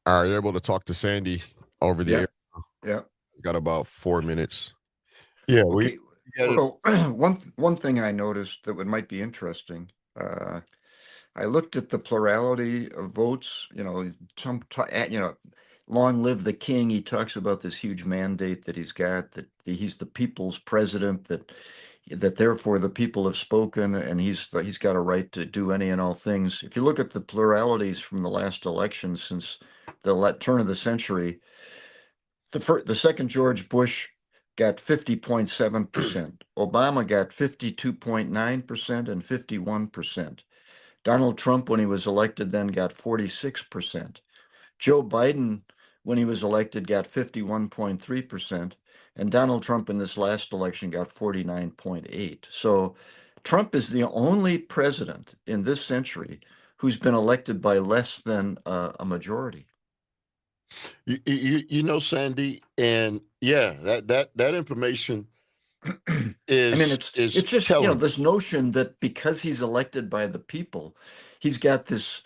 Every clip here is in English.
Are you able to talk to Sandy over the air? Yeah, yeah. Got about 4 minutes. Yeah, we Okay. got it. Well, one thing I noticed that might be interesting. I looked at the plurality of votes. Long live the king. He talks about this huge mandate that he's got, that he's the people's president, that therefore the people have spoken, and he's got a right to do any and all things. If you look at the pluralities from the last election since the turn of the century, the second George Bush got 50.7%. Obama got 52.9% and 51%. Donald Trump, when he was elected, then got 46%. Joe Biden, when he was elected, got 51.3%. And Donald Trump in this last election got 49.8. So Trump is the only president in this century who's been elected by less than a majority. Sandy, and yeah, that information I mean, is it's just, telling. this notion that because he's elected by the people, he's got this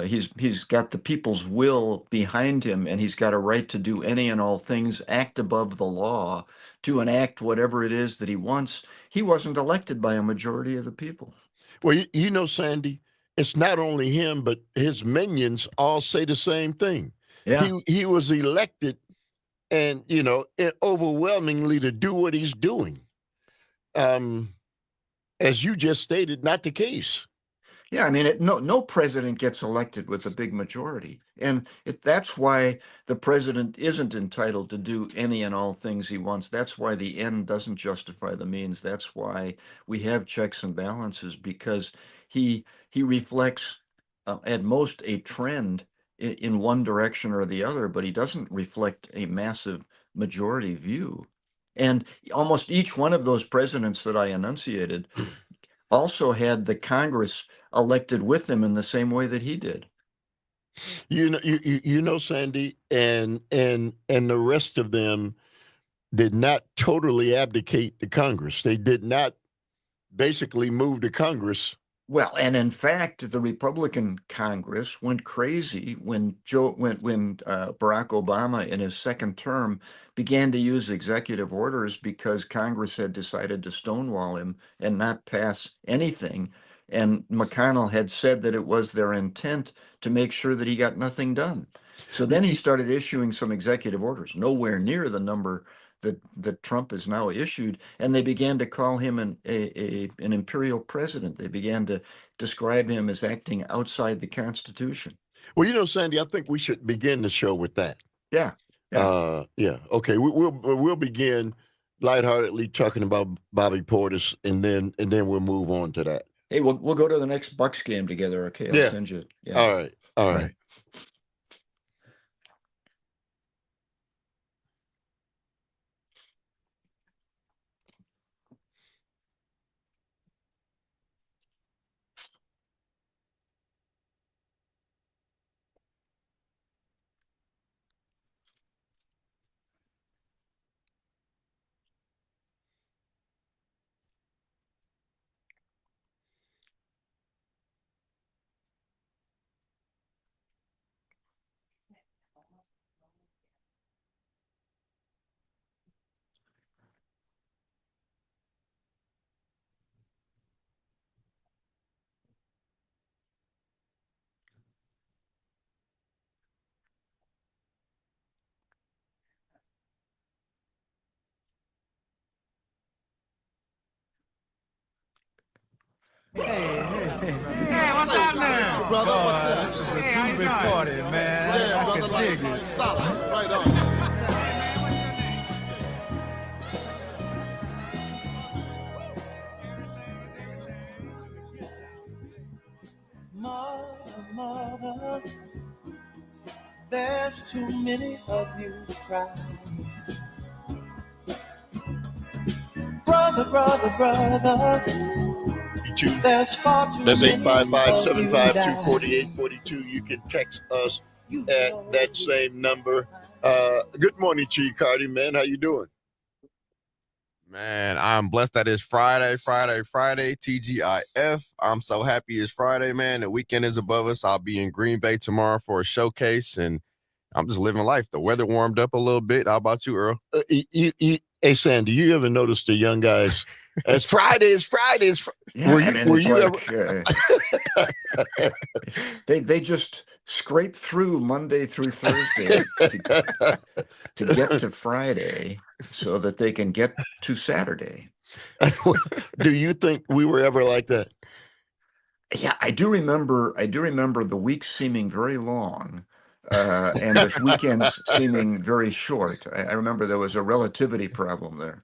he's got the people's will behind him, and he's got a right to do any and all things, act above the law, to enact whatever it is that he wants. He wasn't elected by a majority of the people. Well, Sandy, it's not only him, but his minions all say the same thing. Yeah. He was elected, and overwhelmingly to do what he's doing. As you just stated, not the case. Yeah, I mean, no president gets elected with a big majority, and that's why the president isn't entitled to do any and all things he wants. That's why the end doesn't justify the means. That's why we have checks and balances, because he reflects at most a trend in one direction or the other, but he doesn't reflect a massive majority view. And almost each one of those presidents that I enunciated also had the Congress elected with him in the same way that he did. Sandy, and the rest of them did not totally abdicate the Congress. They did not basically move the Congress. Well, and in fact, the Republican Congress went crazy when Barack Obama in his second term began to use executive orders because Congress had decided to stonewall him and not pass anything. And McConnell had said that it was their intent to make sure that he got nothing done. So then he started issuing some executive orders, nowhere near the number that Trump has now issued, and they began to call him an imperial president. They began to describe him as acting outside the Constitution. Well, Sandy, I think we should begin the show with that. Yeah. Yeah. Okay. We'll begin lightheartedly talking about Bobby Portis, and then we'll move on to that. Hey, we'll go to the next Bucks game together. Okay, I'll send you. Yeah. All right. Hey, what's up now? Brother, what's up? This is a groovy party, man. Yeah, I brother, can dig it. solid. Right on. Mother, there's too many of you to cry. Brother, there's far too That's many 855-752-4842. You can text us at that same number. Good morning to you, Carti, man. How you doing? Man, I'm blessed that it's Friday, TGIF. I'm so happy it's Friday, man. The weekend is above us. I'll be in Green Bay tomorrow for a showcase, and I'm just living life. The weather warmed up a little bit. How about you, Earl? Hey, Sandy, you ever notice the young guys? It's Friday. It's Friday. Yeah, Were you ever? They just scrape through Monday through Thursday to get to Friday so that they can get to Saturday. Do you think we were ever like that? Yeah, I do remember the weeks seeming very long, and the weekends seeming very short. I remember there was a relativity problem there.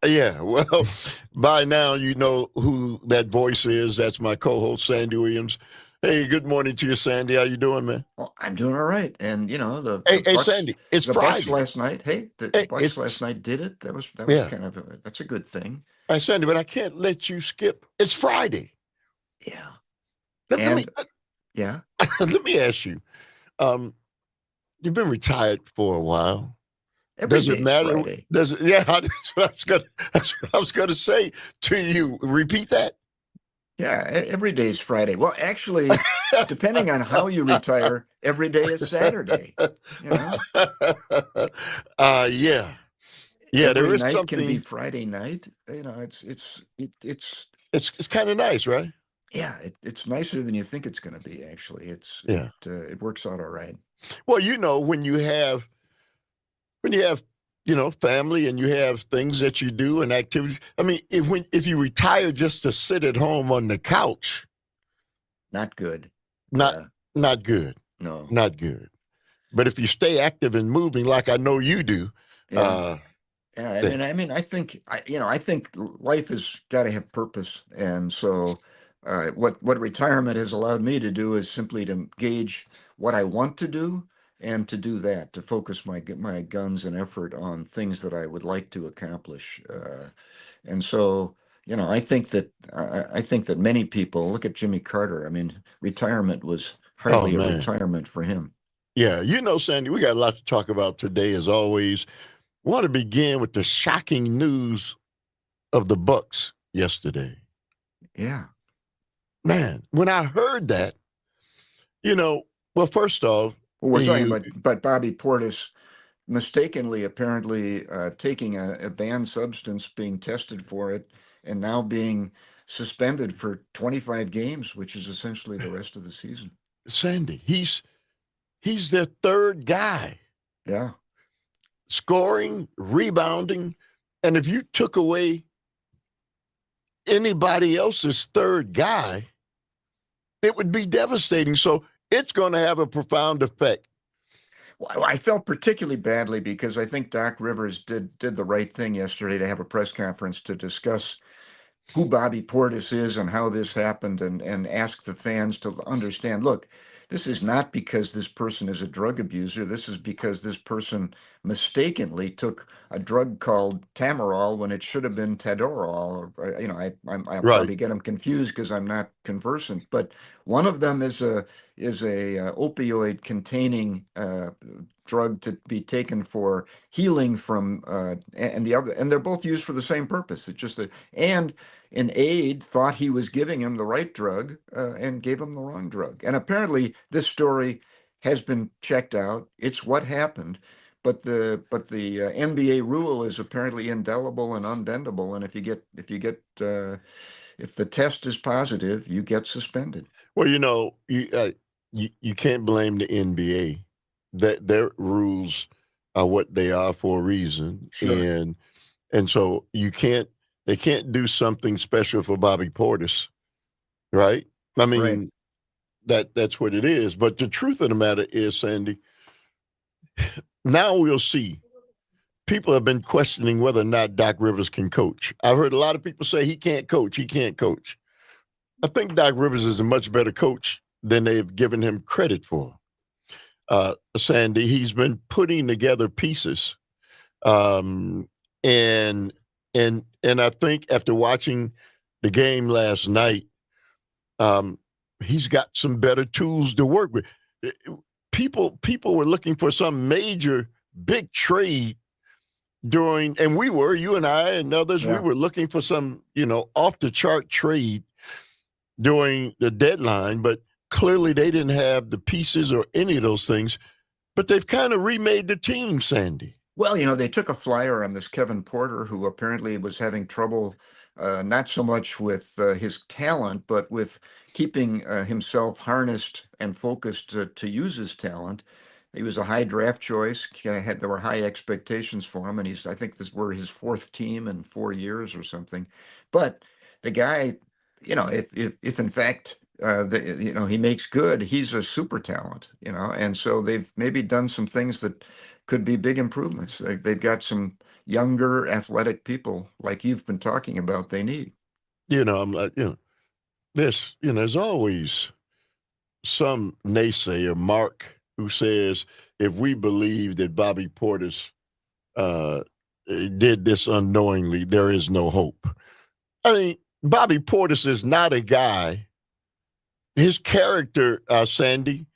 Yeah, well, by now you know who that voice is. That's my co-host, Sandy Williams. Hey, good morning to you, Sandy. How you doing, man? Well, I'm doing all right. And the Hey, Bucks, Sandy, it's the Friday. Bucks last night. Hey, the Bucks last night did it. That was Yeah. kind of that's a good thing. Hey, Sandy, but I can't let you skip. It's Friday. Yeah. Let me Yeah. let me ask you. You've been retired for a while. Every Does it day's matter? Friday. Does it? Yeah, that's what I was gonna say to you. Repeat that. Yeah, every day's Friday. Well, actually, depending on how you retire, every day is Saturday. You know, Yeah. Yeah, there every is night something. can be Friday night. You know, it's It's kind of nice, right? yeah, it's nicer than you think it's going to be. Actually, Yeah. it works out all right. Well, you know, when you have family and you have things that you do and activities. I mean, if you retire just to sit at home on the couch, Not good. not good, No. not good. But if you stay active and moving, like I know you do, Yeah. I mean, I think life has got to have purpose, and so what retirement has allowed me to do is simply to gauge what I want to do, and to do that, to focus my guns and effort on things that I would like to accomplish, and so I think that many people look at Jimmy Carter. I mean, retirement was hardly a man. retirement for him. Yeah, Sandy, we got a lot to talk about today, as always. I want to begin with the shocking news of the Bucks yesterday. Yeah. Man, when I heard that, well, first off, Well, we're talking about Bobby Portis mistakenly, apparently, taking a banned substance, being tested for it, and now being suspended for 25 games, which is essentially the rest of the season. Sandy, he's their third guy. Yeah. Scoring, rebounding, and if you took away anybody else's third guy, it would be devastating. So it's going to have a profound effect. Well, I felt particularly badly because I think Doc Rivers did the right thing yesterday to have a press conference to discuss who Bobby Portis is and how this happened, and ask the fans to understand, look, this is not because this person is a drug abuser. This is because this person mistakenly took a drug called Tamarol when it should have been Tadorol. I'll probably get them confused because I'm not conversant. But one of them is a opioid containing drug to be taken for healing from, and the other, and they're both used for the same purpose. It's just that, and an aide thought he was giving him the right drug, and gave him the wrong drug. And apparently this story has been checked out. It's what happened. But the NBA rule is apparently indelible and unbendable. And if the test is positive, you get suspended. Well, you can't blame the NBA. That their rules are what they are for a reason. Sure. And so they can't do something special for Bobby Portis, right? I mean, that's what it is. But the truth of the matter is, Sandy, now we'll see. People have been questioning whether or not Doc Rivers can coach. I've heard a lot of people say he can't coach. He can't coach. I think Doc Rivers is a much better coach than they've given him credit for. Sandy, he's been putting together pieces. And I think after watching the game last night, he's got some better tools to work with. People were looking for some major big trade you and I and others, we were looking for some, off the chart trade during the deadline, but clearly they didn't have the pieces or any of those things. but they've kind of remade the team, Sandy. Well, they took a flyer on this Kevin Porter, who apparently was having trouble, not so much with his talent, but with keeping himself harnessed and focused to use his talent. He was a high draft choice. There were high expectations for him, and I think this were his fourth team in 4 years or something. But the guy, if in fact he makes good, he's a super talent, and so they've maybe done some things that could be big improvements. They've got some younger athletic people like you've been talking about they need. I'm like, there's always some naysayer, Mark, who says, if we believe that Bobby Portis did this unknowingly, there is no hope. I mean, Bobby Portis is not a guy. His character, Sandy,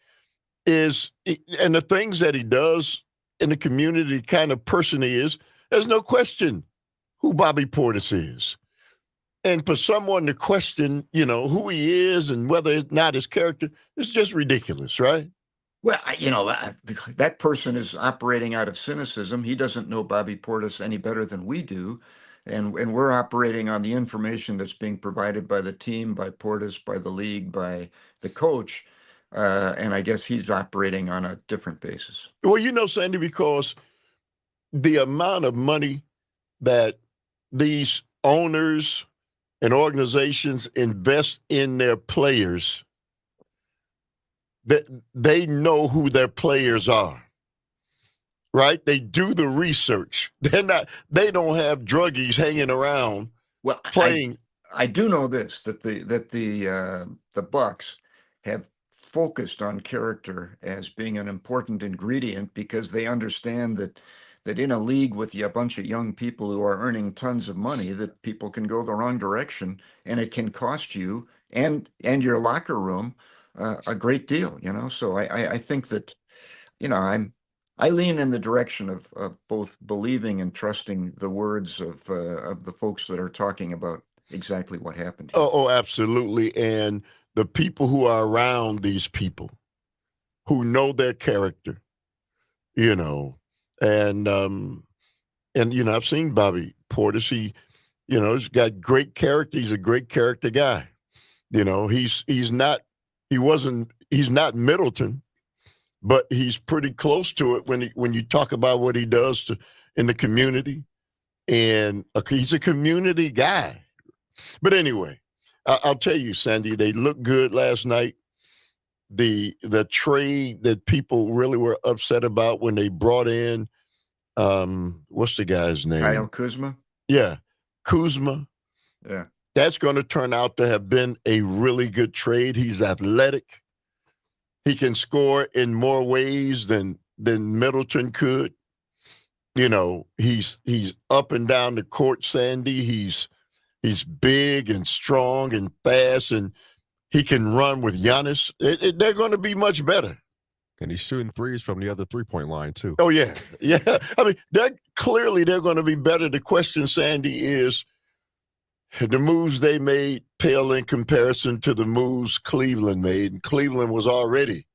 and the things that he does in the community, the kind of person he is, there's no question who Bobby Portis is. And for someone to question, who he is and whether or not his character, it's just ridiculous, right? Well, that person is operating out of cynicism. He doesn't know Bobby Portis any better than we do. And we're operating on the information that's being provided by the team, by Portis, by the league, by the coach. And I guess he's operating on a different basis. Well, Sandy, because the amount of money that these owners and organizations invest in their players, that they know who their players are, right? They do the research. They don't have druggies hanging around playing. I do know this, that the Bucks have focused on character as being an important ingredient, because they understand that in a league with a bunch of young people who are earning tons of money, that people can go the wrong direction, and it can cost you and your locker room a great deal, So I think that, I lean in the direction of both believing and trusting the words of the folks that are talking about exactly what happened here. Oh, absolutely. And the people who are around these people, who know their character, and I've seen Bobby Portis. He's got great character. He's a great character guy. He's not Middleton, but he's pretty close to it when you talk about what he does in the community, and he's a community guy. But anyway, I'll tell you, Sandy, they looked good last night. The trade that people really were upset about when they brought in, what's the guy's name? Kyle Kuzma. Yeah, Kuzma. Yeah. That's going to turn out to have been a really good trade. He's athletic. He can score in more ways than Middleton could. He's up and down the court, Sandy. He's big and strong and fast, and he can run with Giannis. They're going to be much better. And he's shooting threes from the other three-point line, too. Oh, yeah. Yeah. I mean, they're going to be better. The question, Sandy, is the moves they made pale in comparison to the moves Cleveland made. And Cleveland was already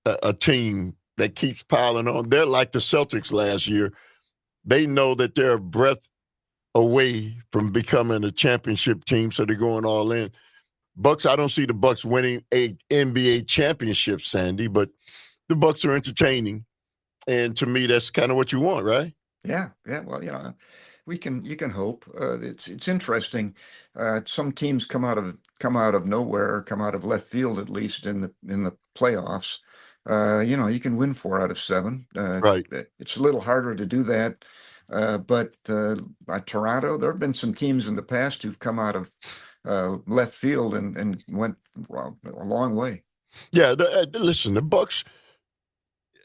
a team that keeps piling on. They're like the Celtics last year. They know that they're a breath away from becoming a championship team, so they're going all in. Bucks, I don't see the Bucks winning a NBA championship, Sandy, but the Bucks are entertaining, and to me, that's kind of what you want, right? Yeah. Well, you can hope. It's interesting. Some teams come out of nowhere, come out of left field, at least in the playoffs. You can win 4 out of 7. Right. It's a little harder to do that. But Toronto, there have been some teams in the past who've come out of left field and went a long way. Yeah, listen, the Bucks.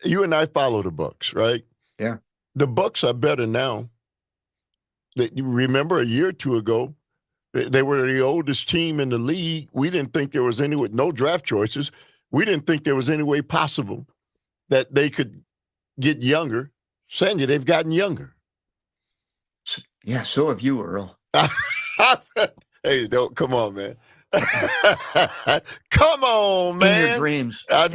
You and I follow the Bucks, right? Yeah. The Bucks are better now. You remember a year or two ago, they were the oldest team in the league. We didn't think there was no draft choices. We didn't think there was any way possible that they could get younger. Sandy, they've gotten younger. Yeah, so have you, Earl. Hey, come on, man. Come on, In man. your dreams. I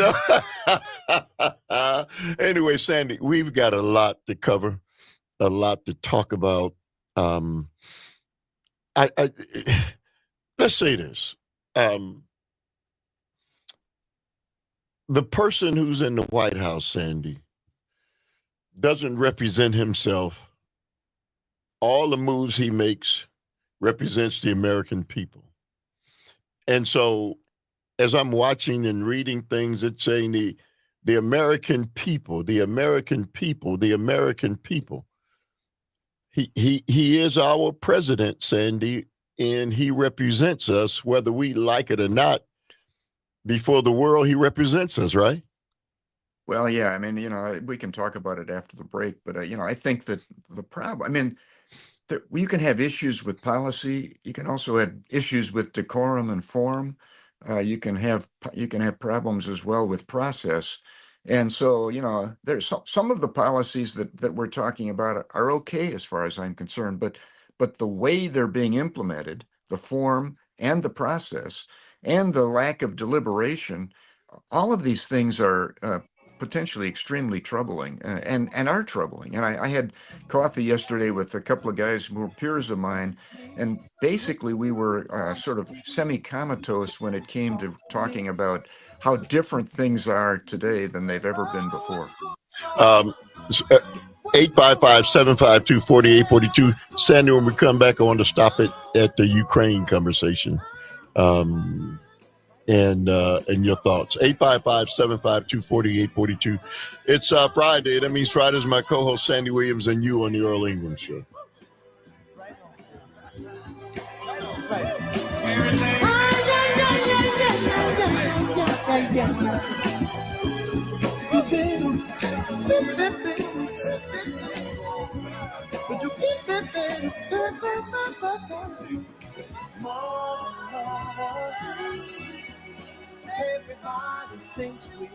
know. Anyway, Sandy, we've got a lot to cover, a lot to talk about. Let's say this. The person who's in the White House, Sandy, doesn't represent himself. All the moves he makes represents the American people. And so as I'm watching and reading things, it's saying the American people, the American people, the American people. He is our president, Sandy, and he represents us, whether we like it or not. Before the world, he represents us, right? Well, yeah, I mean, we can talk about it after the break, but, I think that the problem, I mean, you can have issues with policy. You can also have issues with decorum and form. You can have problems as well with process. And so, there's some of the policies that we're talking about are okay as far as I'm concerned, but the way they're being implemented, the form and the process, and the lack of deliberation, all of these things are potentially extremely troubling and are troubling. And I had coffee yesterday with a couple of guys who were peers of mine, and basically we were sort of semi-comatose when it came to talking about how different things are today than they've ever been before. 855-752-4842. Sandy, when we come back, I want to stop it at the Ukraine conversation. And your thoughts. 855-752-4842. It's Friday. That means Friday's my co-host Sandy Williams and you on the Earl Ingram Show. Everybody thinks we're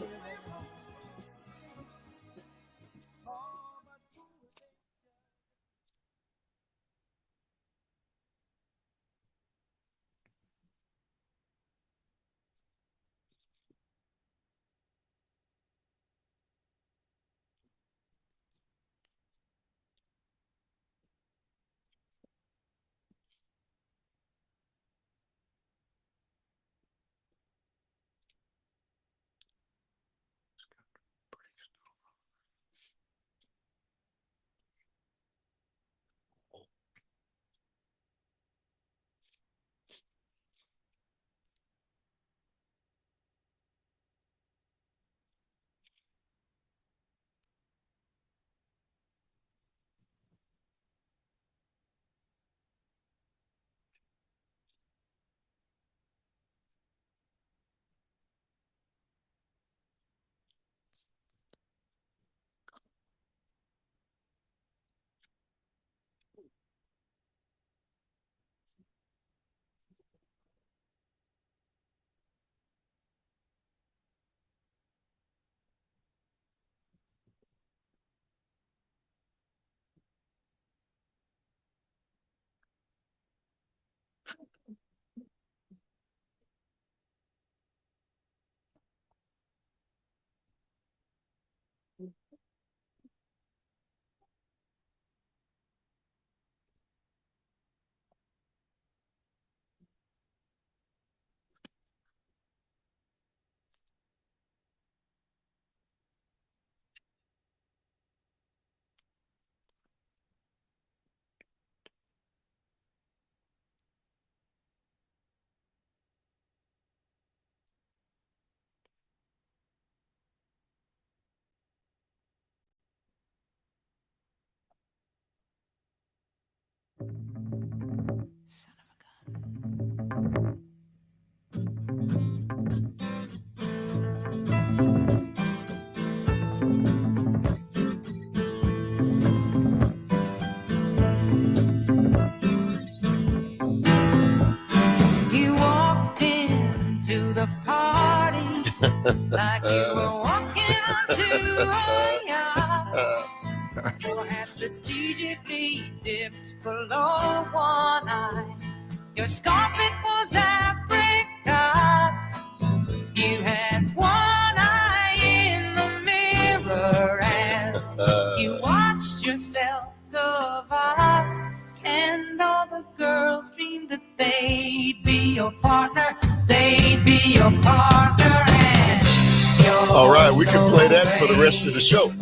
like you were walking onto a yacht. Your hat strategically dipped below one eye. Your scarf, it was apprehensive. You watched yourself go apart, and all the girls dreamed that they'd be your partner. They'd be your partner. And you're All right, we can so play that for the rest of the brave. show.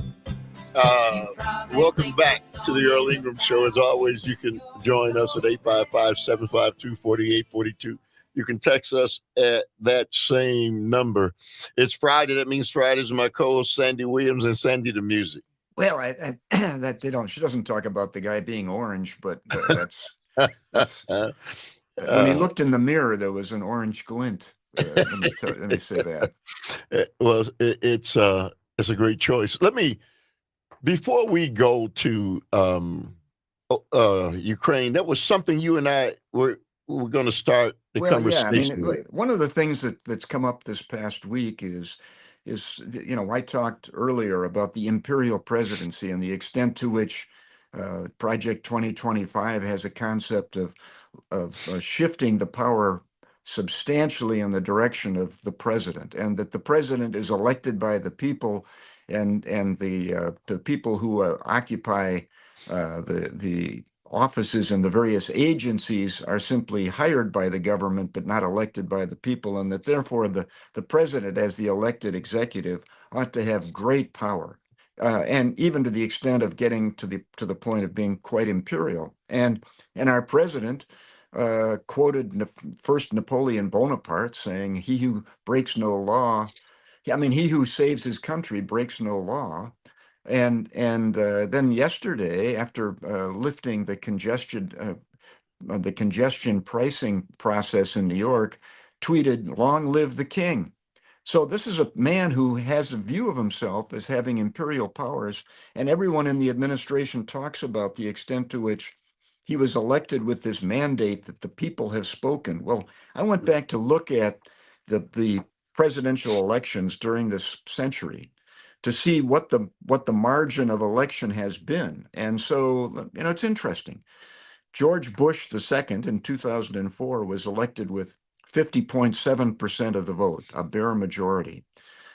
Welcome back to the Earl Ingram Show. As always, you can join us at 855-752-4842. You can text us at that same number. It's Friday. That means Fridays with my co-host Sandy Williams and Sandy the Music. Well, that they don't. She doesn't talk about the guy being orange, but that's when he looked in the mirror, there was an orange glint. Let me say that. Well, it's a great choice. Before we go to Ukraine, that was something you and I were going to start the conversation. Yeah, I mean, one of the things that's come up this past week is I talked earlier about the imperial presidency and the extent to which Project 2025 has a concept of shifting the power substantially in the direction of the president, and that the president is elected by the people, and the people who occupy the offices in the various agencies are simply hired by the government but not elected by the people, and that therefore the president, as the elected executive, ought to have great power, and even to the extent of getting to the point of being quite imperial. And our president quoted first Napoleon Bonaparte saying, "He who breaks no law, he who saves his country breaks no law." And then yesterday, after lifting the congestion pricing process in New York, tweeted, "Long live the king." So this is a man who has a view of himself as having imperial powers, and everyone in the administration talks about the extent to which he was elected with this mandate that the people have spoken. Well, I went back to look at the presidential elections during this century to see what the margin of election has been. And so, it's interesting. George Bush II in 2004 was elected with 50.7% of the vote, a bare majority.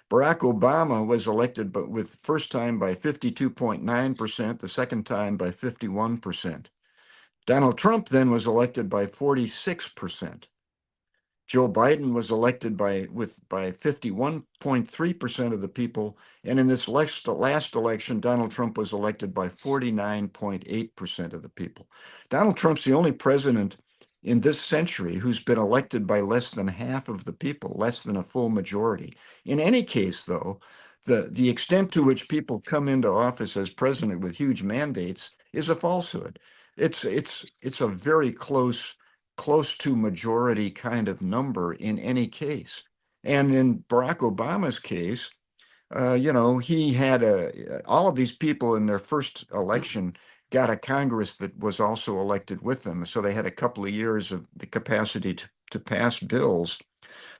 Barack Obama was elected with first time by 52.9%, the second time by 51%. Donald Trump then was elected by 46%. Joe Biden was elected by 51.3% of the people, and in this last election, Donald Trump was elected by 49.8% of the people. Donald Trump's the only president in this century who's been elected by less than half of the people, less than a full majority. In any case, though, the extent to which people come into office as president with huge mandates is a falsehood. It's a very close to majority kind of number in any case. And in Barack Obama's case, he had all of these people in their first election got a Congress that was also elected with them. So they had a couple of years of the capacity to pass bills.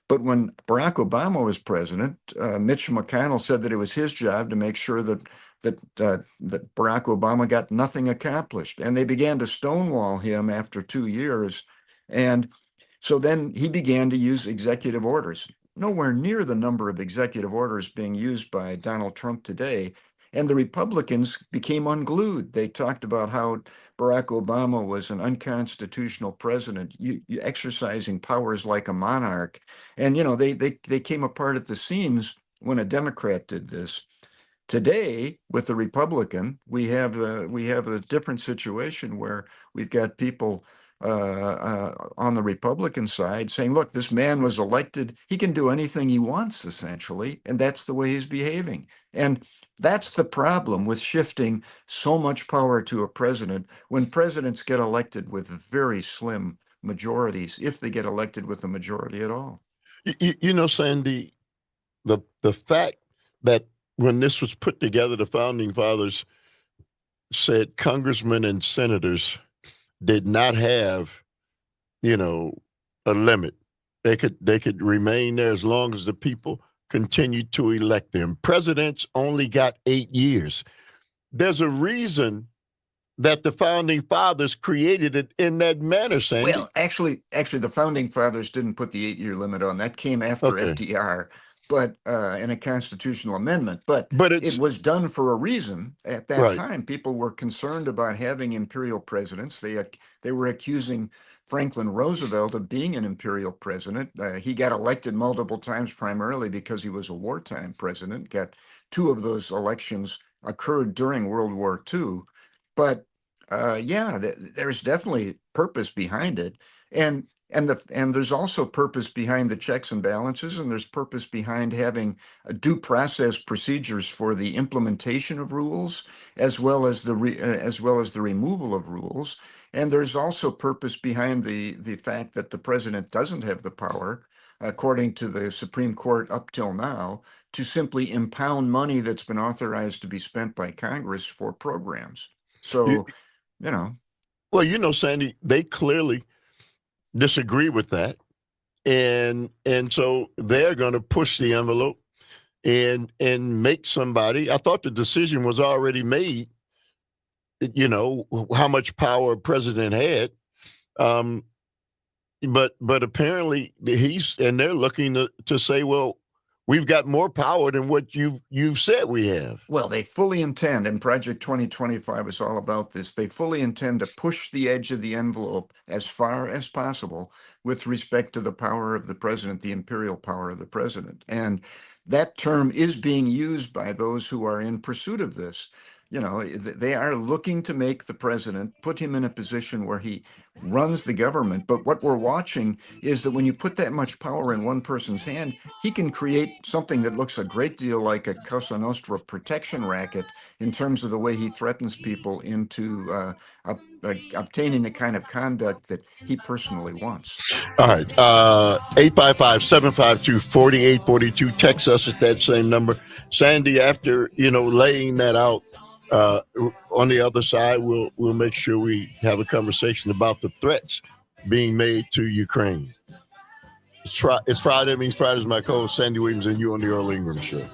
But when Barack Obama was president, Mitch McConnell said that it was his job to make sure that Barack Obama got nothing accomplished. And they began to stonewall him after 2 years. And so then he began to use executive orders, nowhere near the number of executive orders being used by Donald Trump today. And the Republicans became unglued. They talked about how Barack Obama was an unconstitutional president, exercising powers like a monarch. And, they came apart at the seams when a Democrat did this. Today, with the Republican, we have a different situation where we've got people on the Republican side saying, look, this man was elected. He can do anything he wants, essentially, and that's the way he's behaving. And that's the problem with shifting so much power to a president when presidents get elected with very slim majorities, if they get elected with a majority at all. Sandy, the fact that when this was put together, the founding fathers said congressmen and senators did not have, a limit. They could remain there as long as the people continued to elect them. Presidents only got 8 years. There's a reason that the founding fathers created it in that manner, Sandy. Well, actually, the founding fathers didn't put the 8-year limit on. That came after FDR. but in a constitutional amendment. But it's it was done for a reason. At that right. time, people were concerned about having imperial presidents. They were accusing Franklin Roosevelt of being an imperial president. He got elected multiple times, primarily because he was a wartime president. Got two of those elections occurred during World War II. But yeah, there's definitely purpose behind it, and there's also purpose behind the checks and balances, and there's purpose behind having due process procedures for the implementation of rules, as well as the removal of rules. And there's also purpose behind the fact that the president doesn't have the power, according to the Supreme Court up till now, to simply impound money that's been authorized to be spent by Congress for programs. So, Well, Sandy, they clearly disagree with that, and so they're going to push the envelope and make somebody. I thought the decision was already made. How much power a president had, but apparently they're looking to say, well, we've got more power than what you've said we have. Well, they fully intend, and Project 2025 is all about this. They fully intend to push the edge of the envelope as far as possible with respect to the power of the president, the imperial power of the president. And that term is being used by those who are in pursuit of this. They are looking to make the president, put him in a position where he runs the government. But what we're watching is that when you put that much power in one person's hand, he can create something that looks a great deal like a Cosa Nostra protection racket in terms of the way he threatens people into obtaining the kind of conduct that he personally wants. All right. 855-752-4842. Text us at that same number. Sandy, after, laying that out, on the other side, we'll make sure we have a conversation about the threats being made to Ukraine. It's Friday. It means Friday's my co-host, Sandy Williams, and you on the Earl Ingram Show.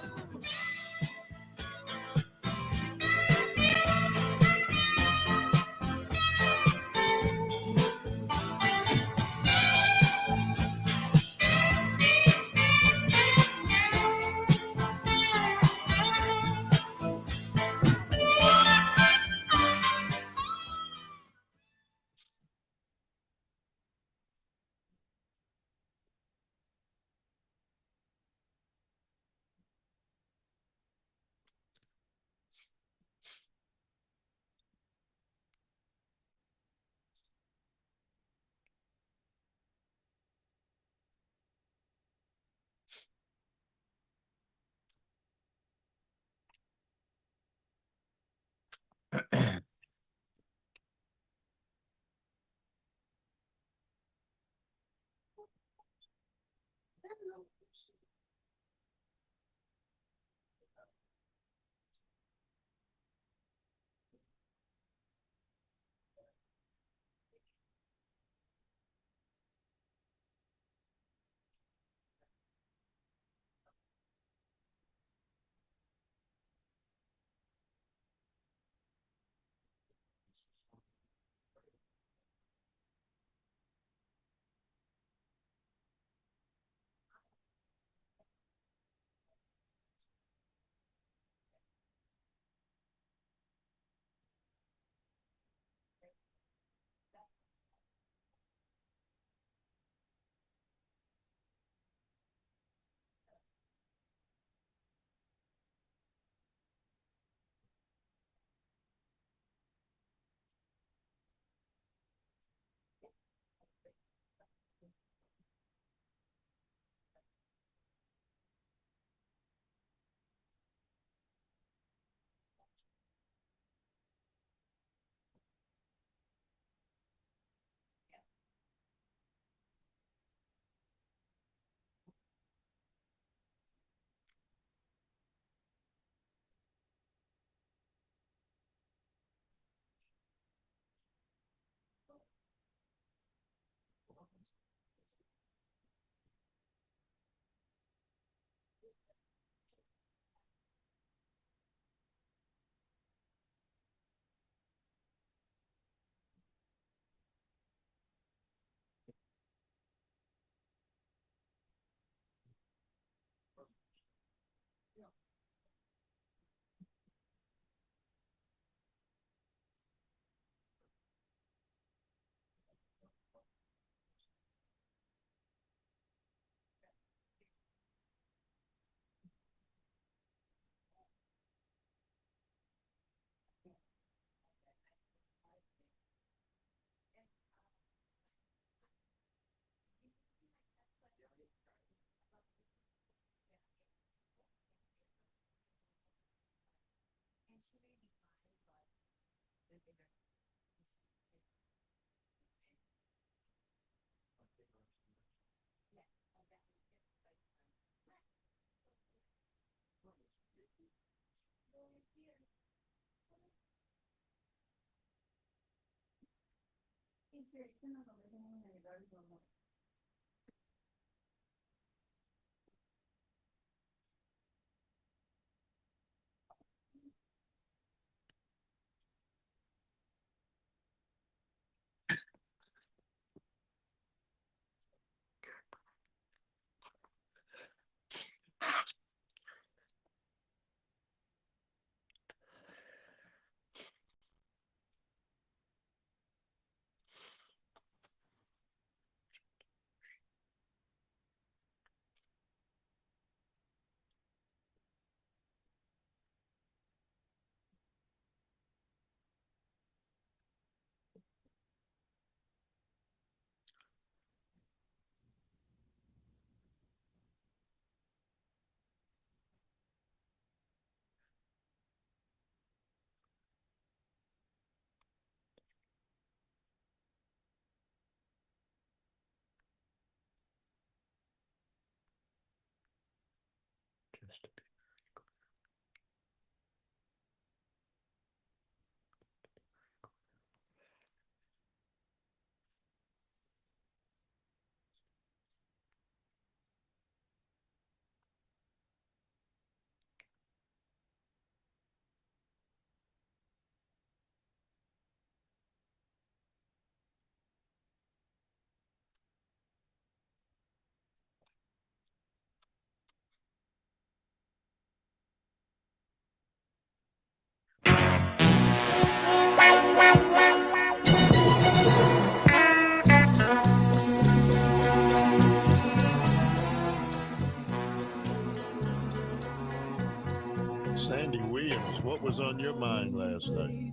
Sandy Williams, what was on your mind last night?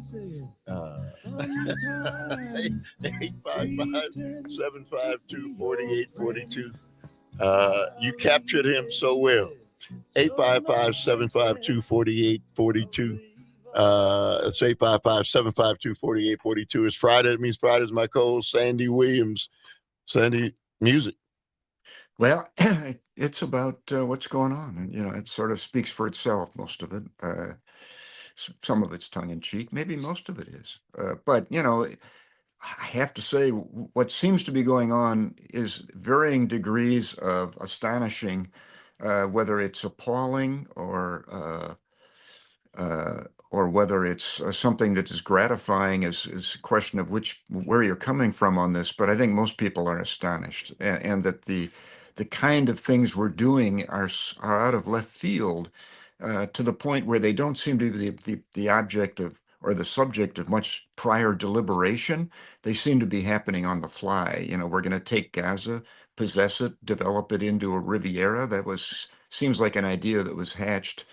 855-752-4842. You captured him so well. 855-752-4842. It's 855-752-4842. It's Friday. It means Friday's my co-host, Sandy Williams. Sandy, music. Well, it's about what's going on. And, it sort of speaks for itself, most of it. Some of it's tongue in cheek. Maybe most of it is. But, I have to say, what seems to be going on is varying degrees of astonishing, whether it's appalling or whether it's something that is gratifying is a question of where you're coming from on this. But I think most people are astonished, and that the kind of things we're doing are out of left field, to the point where they don't seem to be the object of or the subject of much prior deliberation. They seem to be happening on the fly. We're going to take Gaza, possess it, develop it into a Riviera. Seems like an idea that was hatched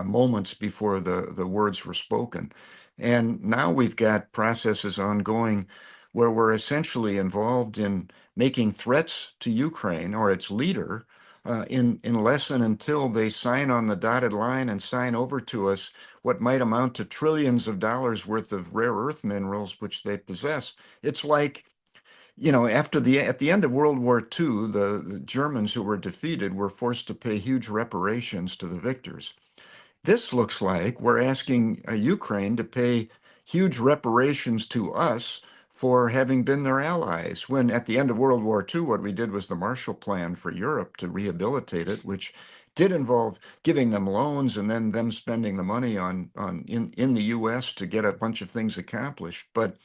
moments before the words were spoken. And now we've got processes ongoing where we're essentially involved in making threats to Ukraine or its leader, unless and until they sign on the dotted line and sign over to us what might amount to trillions of dollars worth of rare earth minerals, which they possess. It's like, at the end of World War II, the Germans who were defeated were forced to pay huge reparations to the victors. This looks like we're asking Ukraine to pay huge reparations to us for having been their allies, when at the end of World War II, what we did was the Marshall Plan for Europe to rehabilitate it, which did involve giving them loans and then them spending the money in the US to get a bunch of things accomplished. But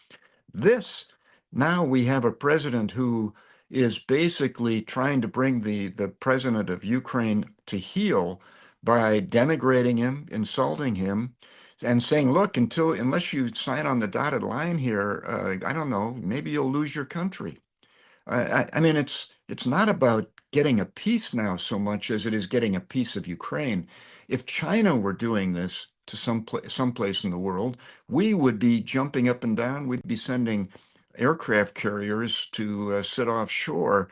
now we have a president who is basically trying to bring the president of Ukraine to heel by denigrating him, insulting him, and saying, look, unless you sign on the dotted line here, I don't know, maybe you'll lose your country. I mean, it's not about getting a peace now so much as it is getting a piece of Ukraine. If China were doing this to someplace in the world, we would be jumping up and down. We'd be sending aircraft carriers to sit offshore.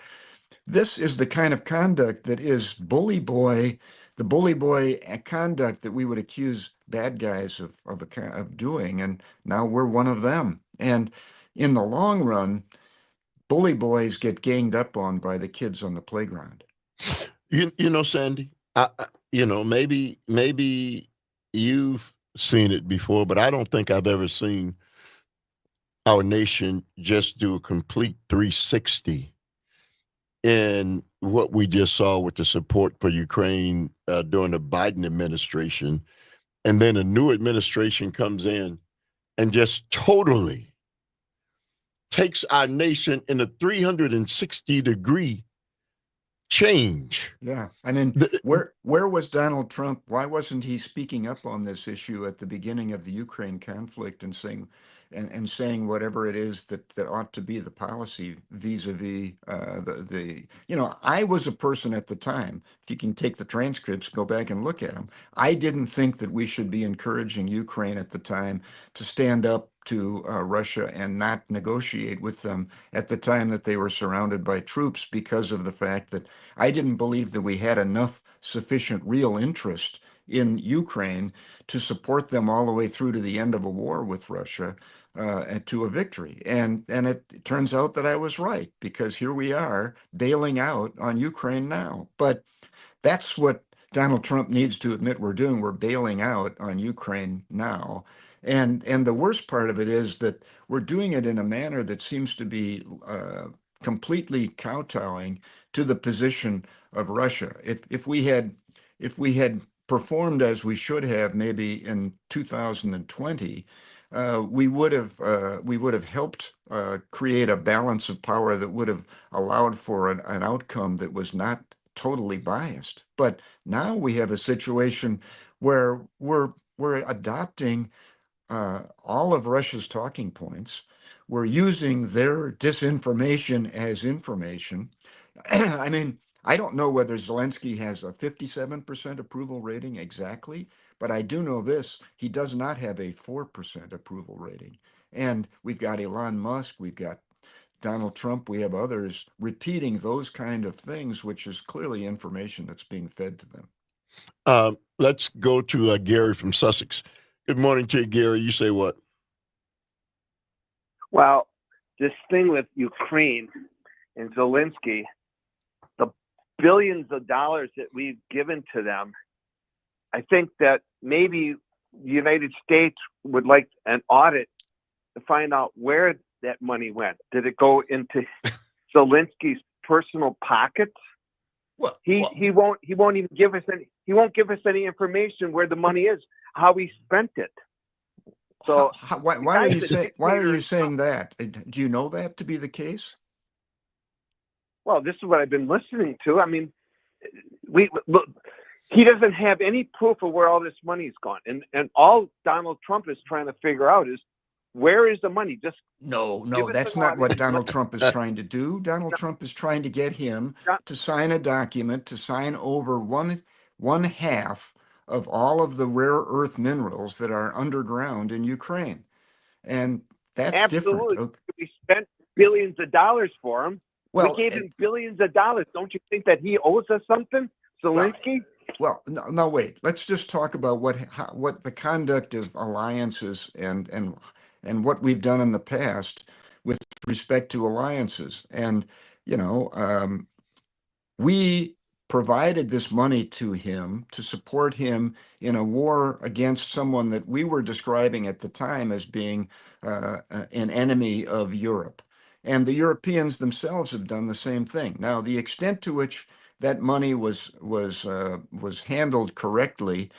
This is the kind of conduct that is bully boy, the bully boy conduct that we would accuse bad guys of doing, and now we're one of them. And in the long run, bully boys get ganged up on by the kids on the playground. You know, Sandy, maybe you've seen it before, but I don't think I've ever seen our nation just do a complete 360 in what we just saw with the support for Ukraine during the Biden administration. And then a new administration comes in and just totally takes our nation in a 360-degree change. Yeah. I mean, where was Donald Trump? Why wasn't he speaking up on this issue at the beginning of the Ukraine conflict and saying whatever it is that ought to be the policy vis-a-vis I was a person at the time, if you can take the transcripts, go back and look at them. I didn't think that we should be encouraging Ukraine at the time to stand up to Russia and not negotiate with them at the time that they were surrounded by troops, because of the fact that I didn't believe that we had enough sufficient real interest in Ukraine to support them all the way through to the end of a war with Russia, and to a victory. And it turns out that I was right, because here we are bailing out on Ukraine now. But that's what Donald Trump needs to admit we're doing. We're bailing out on Ukraine now. And the worst part of it is that we're doing it in a manner that seems to be completely kowtowing to the position of Russia. If we had performed as we should have, maybe in 2020, we would have helped create a balance of power that would have allowed for an outcome that was not totally biased. But now we have a situation where we're adopting all of Russia's talking points. We're using their disinformation as information. I mean, I don't know whether Zelensky has a 57% approval rating exactly, but I do know this: he does not have a 4% approval rating. And we've got Elon Musk, we've got Donald Trump, we have others repeating those kind of things, which is clearly information that's being fed to them. Let's go to Gary from Sussex. Good morning to you, Gary. You say what? Well, this thing with Ukraine and Zelensky, the billions of dollars that we've given to them, I think that maybe the United States would like an audit to find out where that money went. Did it go into Zelensky's personal pockets? Well, he won't even give us any information where the money is, how he spent it. So why are you saying that? Do you know that to be the case? Well, this is what I've been listening to. I mean, he doesn't have any proof of where all this money's gone, and all Donald Trump is trying to figure out is, where is the money? Just no, that's not what Donald Trump is trying to do. Donald Trump is trying to get him to sign a document to sign over one half of all of the rare earth minerals that are underground in Ukraine. And that's absolutely different. We spent billions of dollars for him. Well, we gave him billions of dollars. Don't you think that he owes us something, Zelensky? Well, no, wait. Let's just talk about what the conduct of alliances and what we've done in the past with respect to alliances. And, we provided this money to him to support him in a war against someone that we were describing at the time as being an enemy of Europe. And the Europeans themselves have done the same thing. Now, the extent to which that money was handled correctly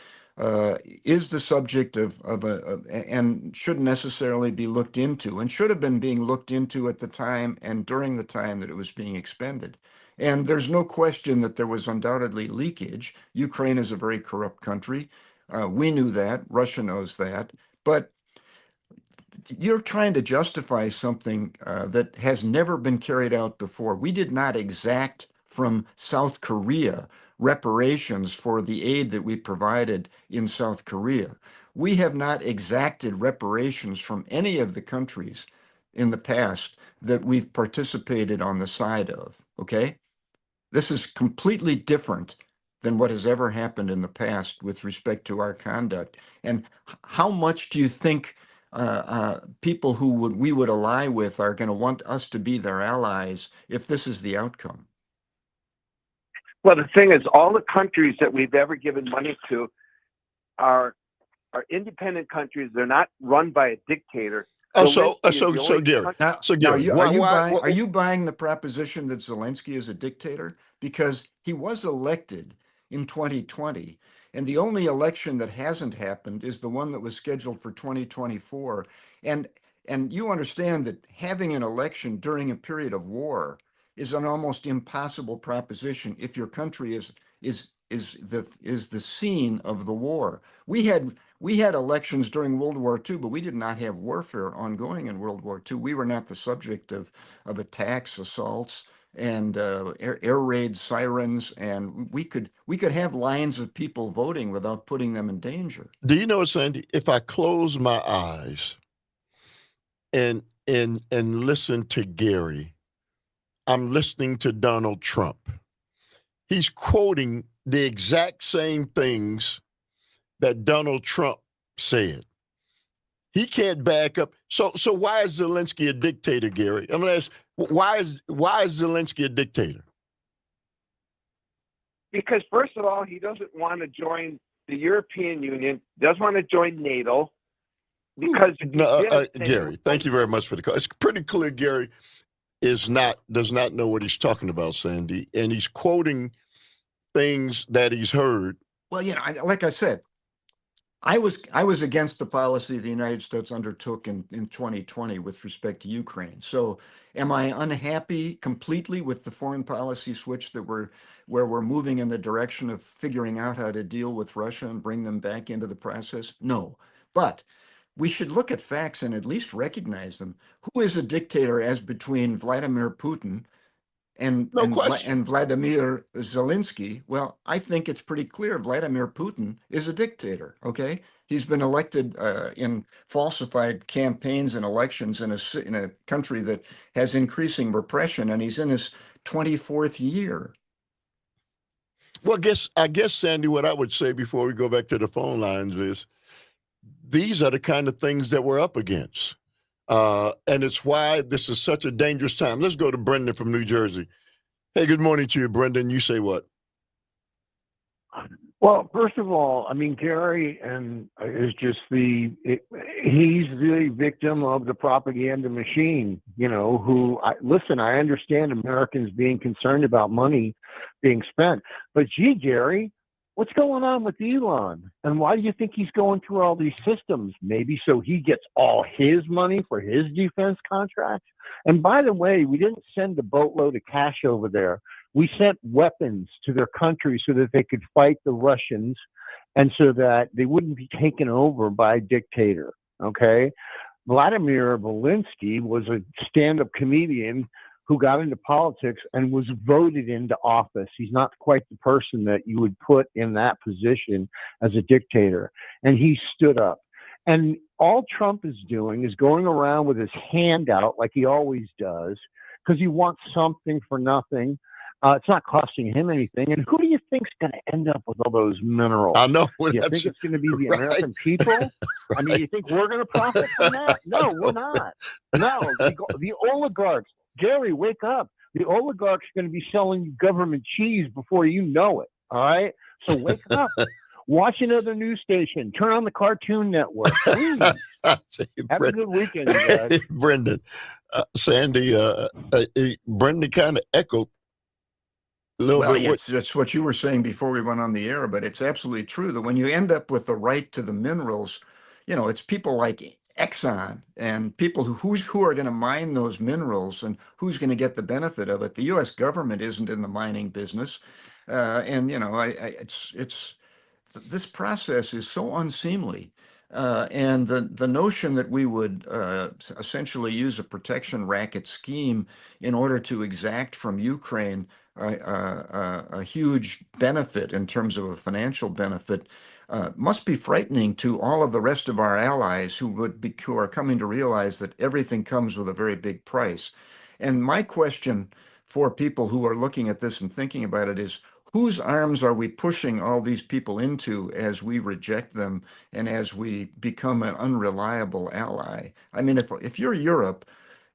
is the subject of and shouldn't necessarily be looked into, and should have been being looked into at the time and during the time that it was being expended. And there's no question that there was undoubtedly leakage. Ukraine is a very corrupt country. We knew that. Russia knows that. But you're trying to justify something that has never been carried out before. We did not exact from South Korea reparations for the aid that we provided in South Korea. We have not exacted reparations from any of the countries in the past that we've participated on the side of, okay? This is completely different than what has ever happened in the past with respect to our conduct. And how much do you think people who we would ally with are going to want us to be their allies if this is the outcome? Well, the thing is, all the countries that we've ever given money to are independent countries. They're not run by a dictator. Oh, Zelensky is the so only Gary. country- So Now, Gary, are you buying the proposition that Zelensky is a dictator? Because he was elected in 2020, and the only election that hasn't happened is the one that was scheduled for 2024. And you understand that having an election during a period of war is an almost impossible proposition if your country is the scene of the war. We had elections during World War II, but we did not have warfare ongoing in World War II. We were not the subject of attacks, assaults, and air raid sirens, and we could have lines of people voting without putting them in danger. do you know, Sandy, if I close my eyes and listen to Gary, I'm listening to Donald Trump. He's quoting the exact same things that Donald Trump said. He can't back up. So why is Zelensky a dictator, Gary? I'm gonna ask, why is Zelensky a dictator? Because first of all, he doesn't want to join the European Union, doesn't want to join NATO. Because Gary, thank you very much for the call. It's pretty clear Gary does not know what he's talking about, Sandy, and he's quoting things that he's heard. Well, like I said, I was against the policy the United States undertook in 2020 with respect to Ukraine. So am I unhappy completely with the foreign policy switch that where we're moving in the direction of figuring out how to deal with Russia and bring them back into the process? No. But we should look at facts and at least recognize them. Who is a dictator as between Vladimir Putin and Vladimir Zelensky? Well, I think it's pretty clear Vladimir Putin is a dictator, okay? He's been elected in falsified campaigns and elections in a country that has increasing repression, and he's in his 24th year. Well, I guess, Sandy, what I would say before we go back to the phone lines is these are the kind of things that we're up against. And it's why this is such a dangerous time. Let's go to Brendan from New Jersey. Hey, good morning to you, Brendan. You say what? Well, first of all, I mean, Gary is just he's the victim of the propaganda machine, I understand Americans being concerned about money being spent, but gee, Gary, what's going on with Elon? And why do you think he's going through all these systems? Maybe so he gets all his money for his defense contracts. And by the way, we didn't send a boatload of cash over there. We sent weapons to their country so that they could fight the Russians and so that they wouldn't be taken over by a dictator. Okay. Vladimir Zelensky was a stand-up comedian who got into politics and was voted into office. He's not quite the person that you would put in that position as a dictator. And he stood up. And all Trump is doing is going around with his hand out like he always does because he wants something for nothing. It's not costing him anything. And who do you think's going to end up with all those minerals? I know. You think it's going to be the American people? Right. I mean, you think we're going to profit from that? No, we're not. No, the oligarchs. Gary, wake up. The oligarchs are going to be selling you government cheese before you know it. All right? So wake up. Watch another news station. Turn on the Cartoon Network. Please. Have a good weekend, guys. Brendan. Sandy, Brendan kind of echoed a little bit. Yes, that's what you were saying before we went on the air, but it's absolutely true that when you end up with the right to the minerals, it's people like Exxon and people who are going to mine those minerals and who's going to get the benefit of it. The U.S. government isn't in the mining business, this process is so unseemly, and the notion that we would essentially use a protection racket scheme in order to exact from Ukraine a huge benefit in terms of a financial benefit must be frightening to all of the rest of our allies who are coming to realize that everything comes with a very big price. And my question for people who are looking at this and thinking about it is, whose arms are we pushing all these people into as we reject them and as we become an unreliable ally? I mean, if you're Europe,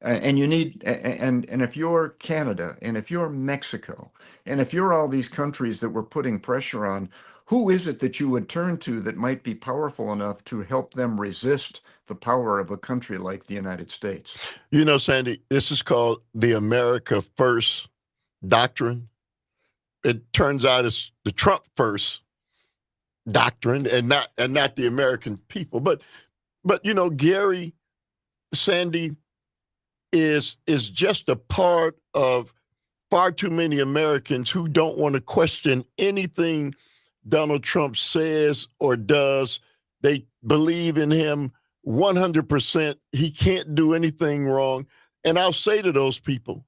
and you need and if you're Canada, and if you're Mexico, and if you're all these countries that we're putting pressure on, who is it that you would turn to that might be powerful enough to help them resist the power of a country like the United States? You know, Sandy, this is called the America First doctrine. It turns out it's the Trump First doctrine, and not the American people. But you know, Gary, Sandy, is just a part of far too many Americans who don't want to question anything Donald Trump says or does. They believe in him 100%. He can't do anything wrong. And I'll say to those people,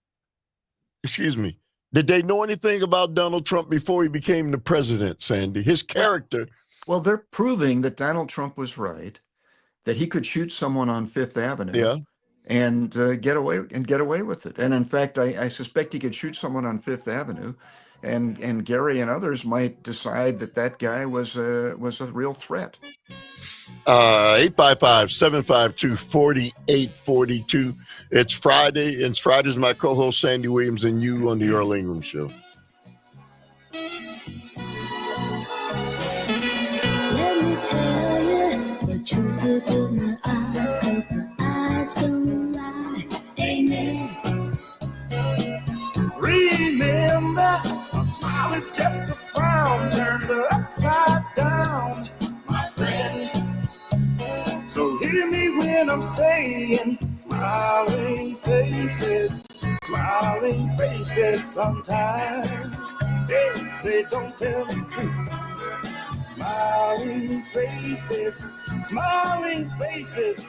excuse me, did they know anything about Donald Trump before he became the president, Sandy? His character. Well, they're proving that Donald Trump was right, that he could shoot someone on Fifth Avenue. Yeah. And get away with it. And in fact, I suspect he could shoot someone on Fifth Avenue, and Gary and others might decide that guy was a real threat. 855-752-4842. It's Friday, and Friday's my co-host Sandy Williams and you on the Earl Ingram Show. Let me tell you, the truth is in my eyes, 'cause my eyes don't lie. Amen. Remember, a smile is just a frown turned upside down, my friend. So hear me when I'm saying smiling faces sometimes. They don't tell the truth. Smiling faces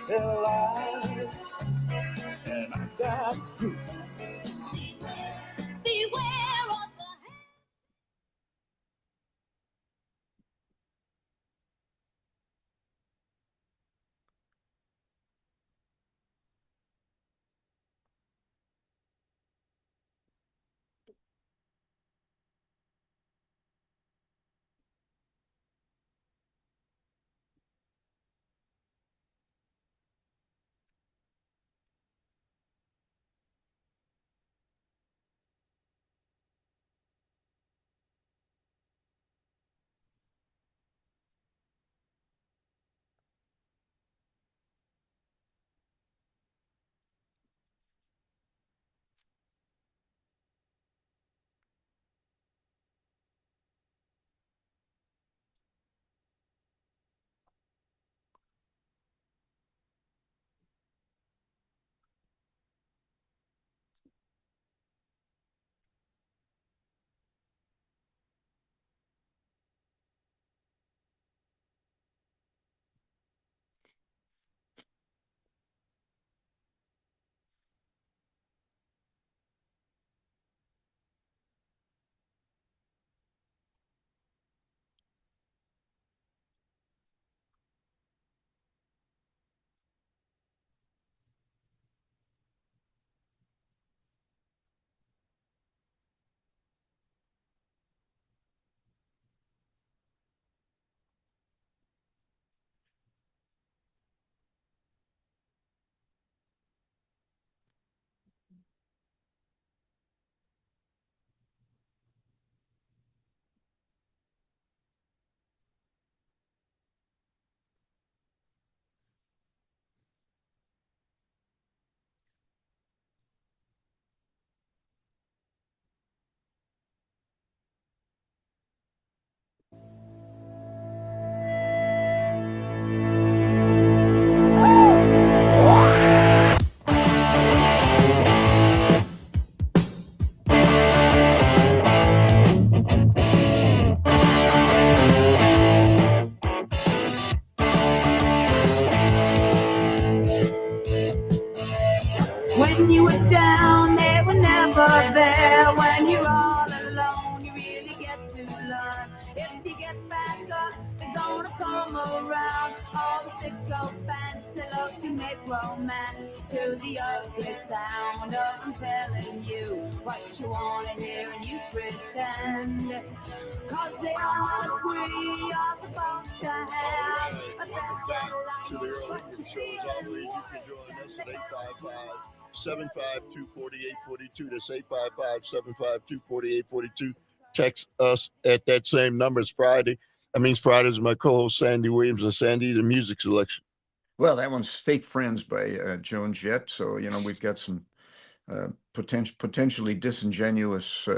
tell lies. And I've got proof. Beware of the When you were down, they were never there. When you're all alone, you really get to learn. If you get back up, they're gonna come around. All the sycophants, they love to make make romance to the ugly sound of I'm telling you what you want to hear and you pretend. Cause they all agree you're supposed to have a Welcome back to the Earl Ingram Show. As always, you can join us at 855-752-4842. That's 855-752-4842. Text us at that same number. It's Friday. That means Friday is my co-host Sandy Williams, and Sandy, the music selection. Well, that one's Fake Friends by Joan Jett. So, we've got some potentially disingenuous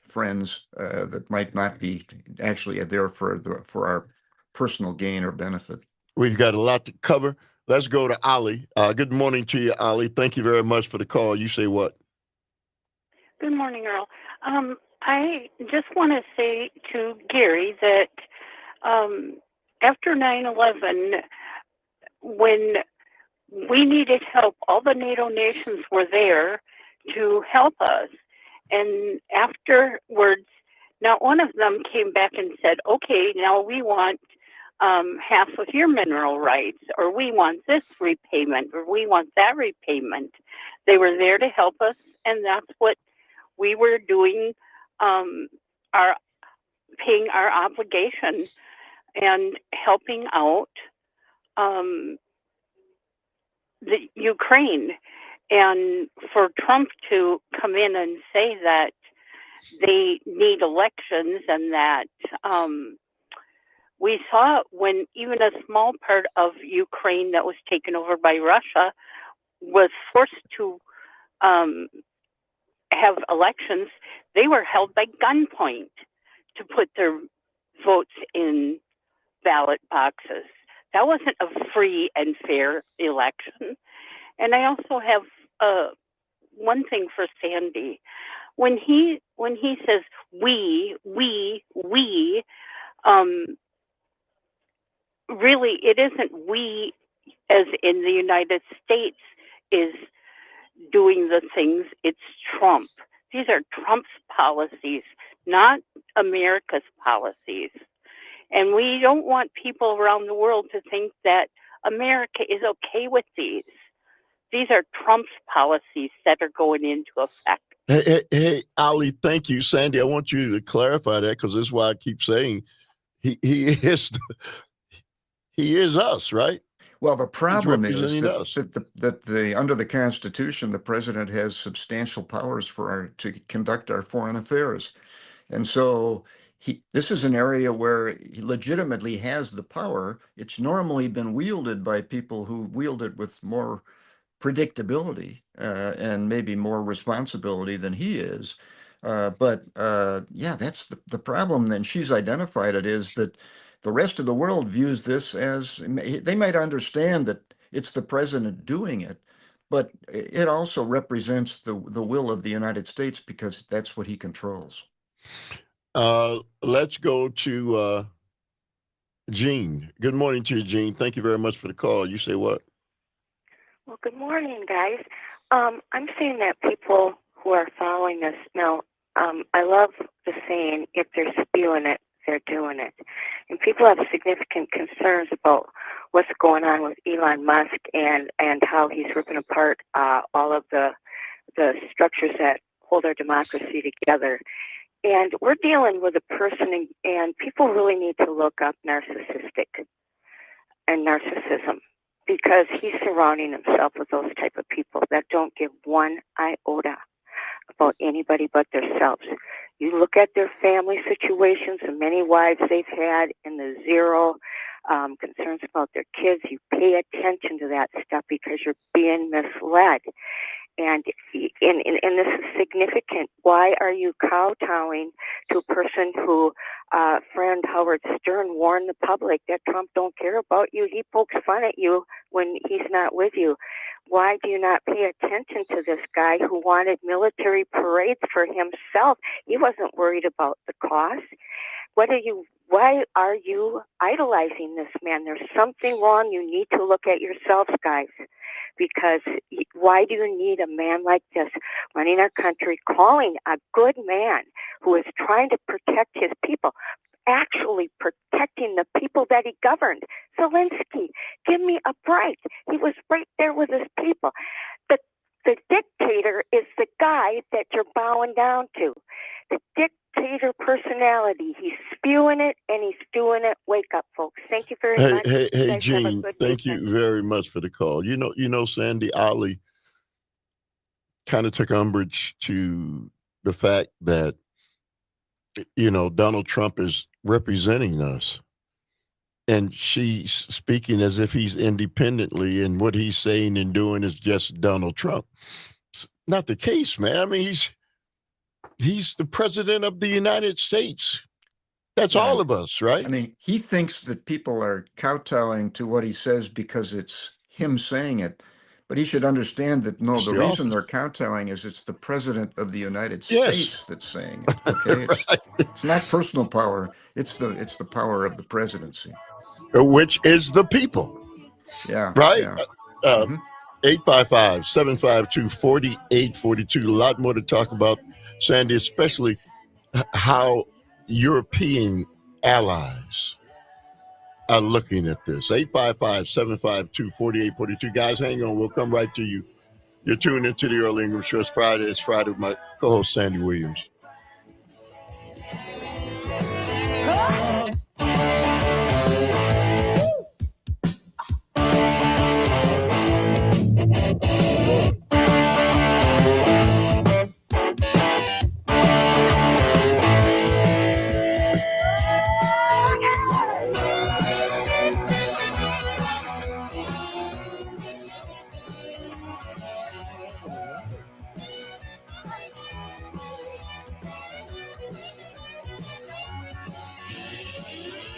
friends that might not be actually there for our personal gain or benefit. We've got a lot to cover. Let's go to Ali. Good morning to you, Ali. Thank you very much for the call. You say what? Good morning, Earl. I just want to say to Gary that after 9/11, when we needed help, all the NATO nations were there to help us. And afterwards, not one of them came back and said, okay, now we want half of your mineral rights, or we want this repayment, or we want that repayment. They were there to help us, and that's what we were doing, paying our obligation and helping out the Ukraine. And for Trump to come in and say that they need elections and that we saw when even a small part of Ukraine that was taken over by Russia was forced to have elections, they were held by gunpoint to put their votes in ballot boxes. That wasn't a free and fair election. And I also have one thing for Sandy. When he says we, really it isn't we as in the United States is doing the things. It's Trump. These are Trump's policies, not America's policies. And we don't want people around the world to think that America is okay with these. These are Trump's policies that are going into effect. Hey, Ali, thank you. Sandy, I want you to clarify that because this is why I keep saying he is us, right? Well, the problem is that under the Constitution, the president has substantial powers to conduct our foreign affairs. And so this is an area where he legitimately has the power. It's normally been wielded by people who wield it with more predictability and maybe more responsibility than he is. But that's the problem. Then she's identified it is that the rest of the world views this as, they might understand that it's the president doing it, but it also represents the will of the United States because that's what he controls. Let's go to Gene. Good morning to you, Gene. Thank you very much for the call. You say what? Well, good morning, guys. I'm saying that people who are following this now, I love the saying, if they're spewing it, they're doing it. And people have significant concerns about what's going on with Elon Musk and how he's ripping apart all of the structures that hold our democracy together. And we're dealing with a person, and people really need to look up narcissistic and narcissism, because he's surrounding himself with those type of people that don't give one iota about anybody but themselves. You look at their family situations, the many wives they've had, and the zero concerns about their kids. You pay attention to that stuff because you're being misled. And this is significant. Why are you kowtowing to a person who, friend Howard Stern warned the public that Trump don't care about you? He pokes fun at you when he's not with you. Why do you not pay attention to this guy who wanted military parades for himself? He wasn't worried about the cost. Why are you idolizing this man? There's something wrong. You need to look at yourselves, guys. Because why do you need a man like this running our country, calling a good man who is trying to protect his people? actually protecting the people that he governed. Zelensky, give me a break. He was right there with his people. The dictator is the guy that you're bowing down to. The dictator personality. He's spewing it and he's doing it. Wake up, folks. Thank you very much. Hey, You guys have a Gene, good thank weekend. you very much for the call. You know, Sandy Ali kind of took umbrage to the fact that, Donald Trump is representing us. And she's speaking as if he's independently, and what he's saying and doing is just Donald Trump. It's not the case, man. I mean, he's the president of the United States. That's all of us, right? I mean, he thinks that people are kowtowing to what he says because it's him saying it. But he should understand that no, the reason they're kowtowing is it's the president of the United States that's saying it. Okay, it's not personal power. It's the power of the presidency, which is the people. Yeah. Right. Yeah. 855-752-4842. A lot more to talk about, Sandy, especially how European allies are looking at this. 855-752-4842. Guys, hang on. We'll come right to you. You're tuned into the Earl Ingram Show. It's Friday with my co-host, Sandy Williams.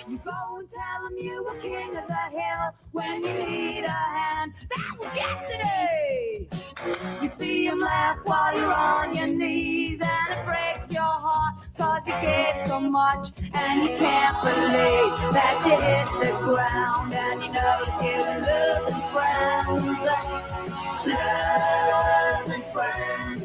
You go and tell them you were king of the hill when you need a hand. That was yesterday. You see him laugh while you're on your knees, and it breaks your heart cause you gave so much and you can't believe that you hit the ground, and you know it's you and losing friends. Losing friends.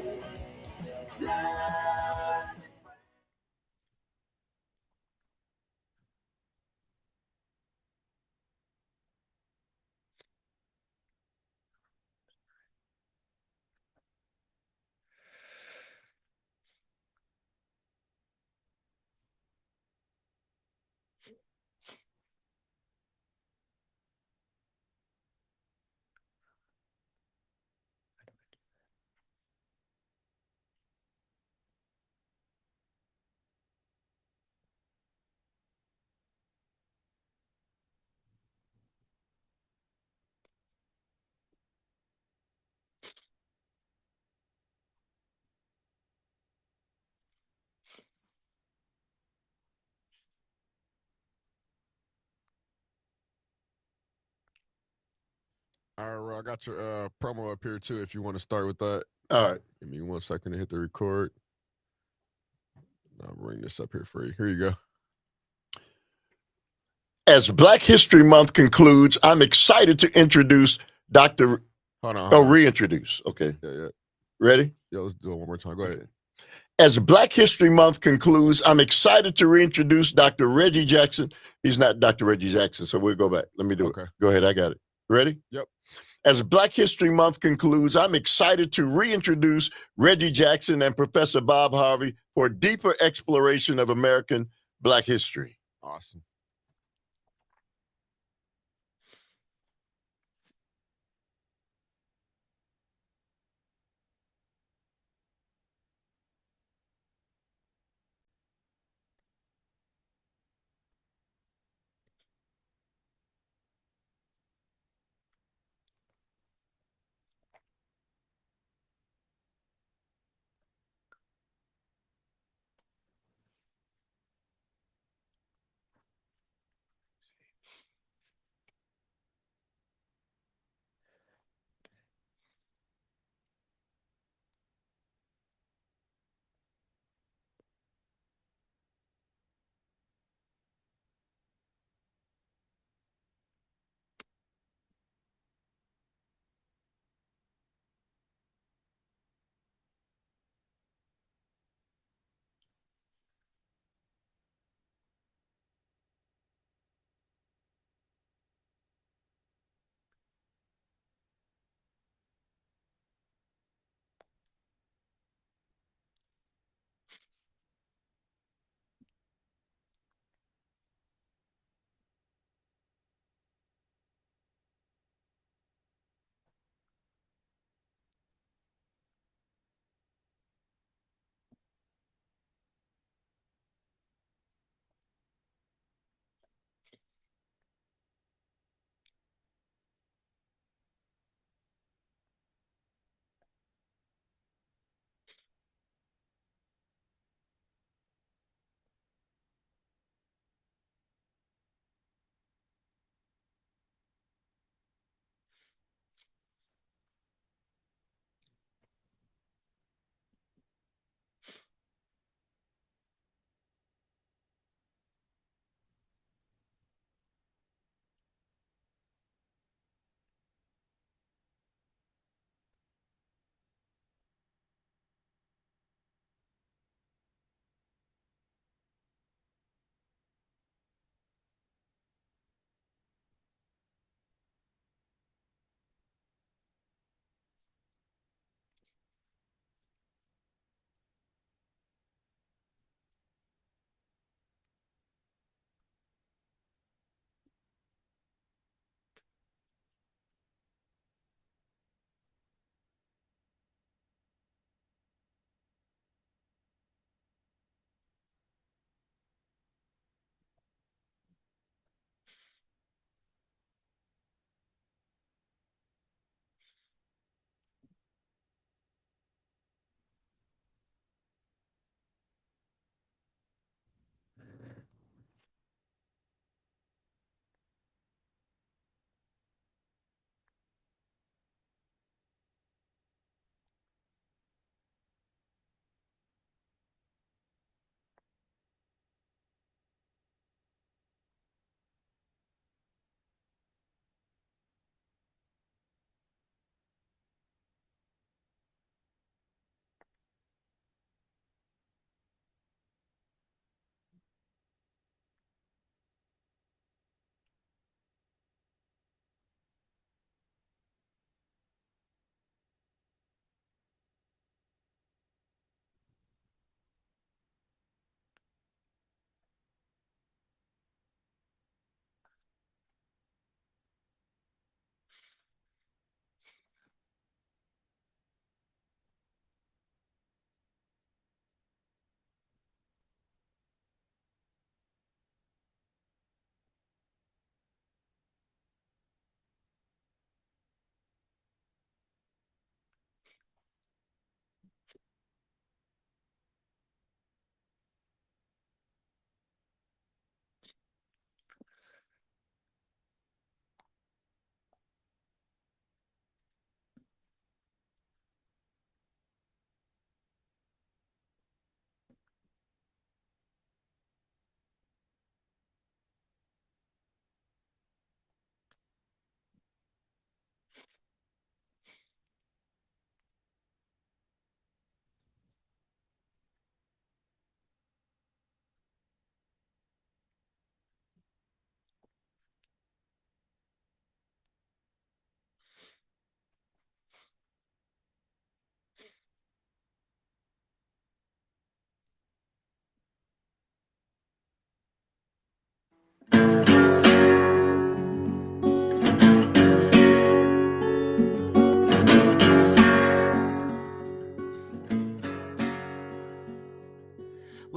All right, Ro, I got your promo up here too if you want to start with that. All right. Give me 1 second to hit the record. I'll bring this up here for you. Here you go. As Black History Month concludes, I'm excited to introduce Dr. Hold on. Reintroduce. Okay. Yeah. Ready? Yeah, let's do it one more time. Go ahead. As Black History Month concludes, I'm excited to reintroduce Dr. Reggie Jackson. He's not Dr. Reggie Jackson, so we'll go back. Let me do it. Go ahead. I got it. Ready? Yep. As Black History Month concludes, I'm excited to reintroduce Reggie Jackson and Professor Bob Harvey for a deeper exploration of American Black history. Awesome.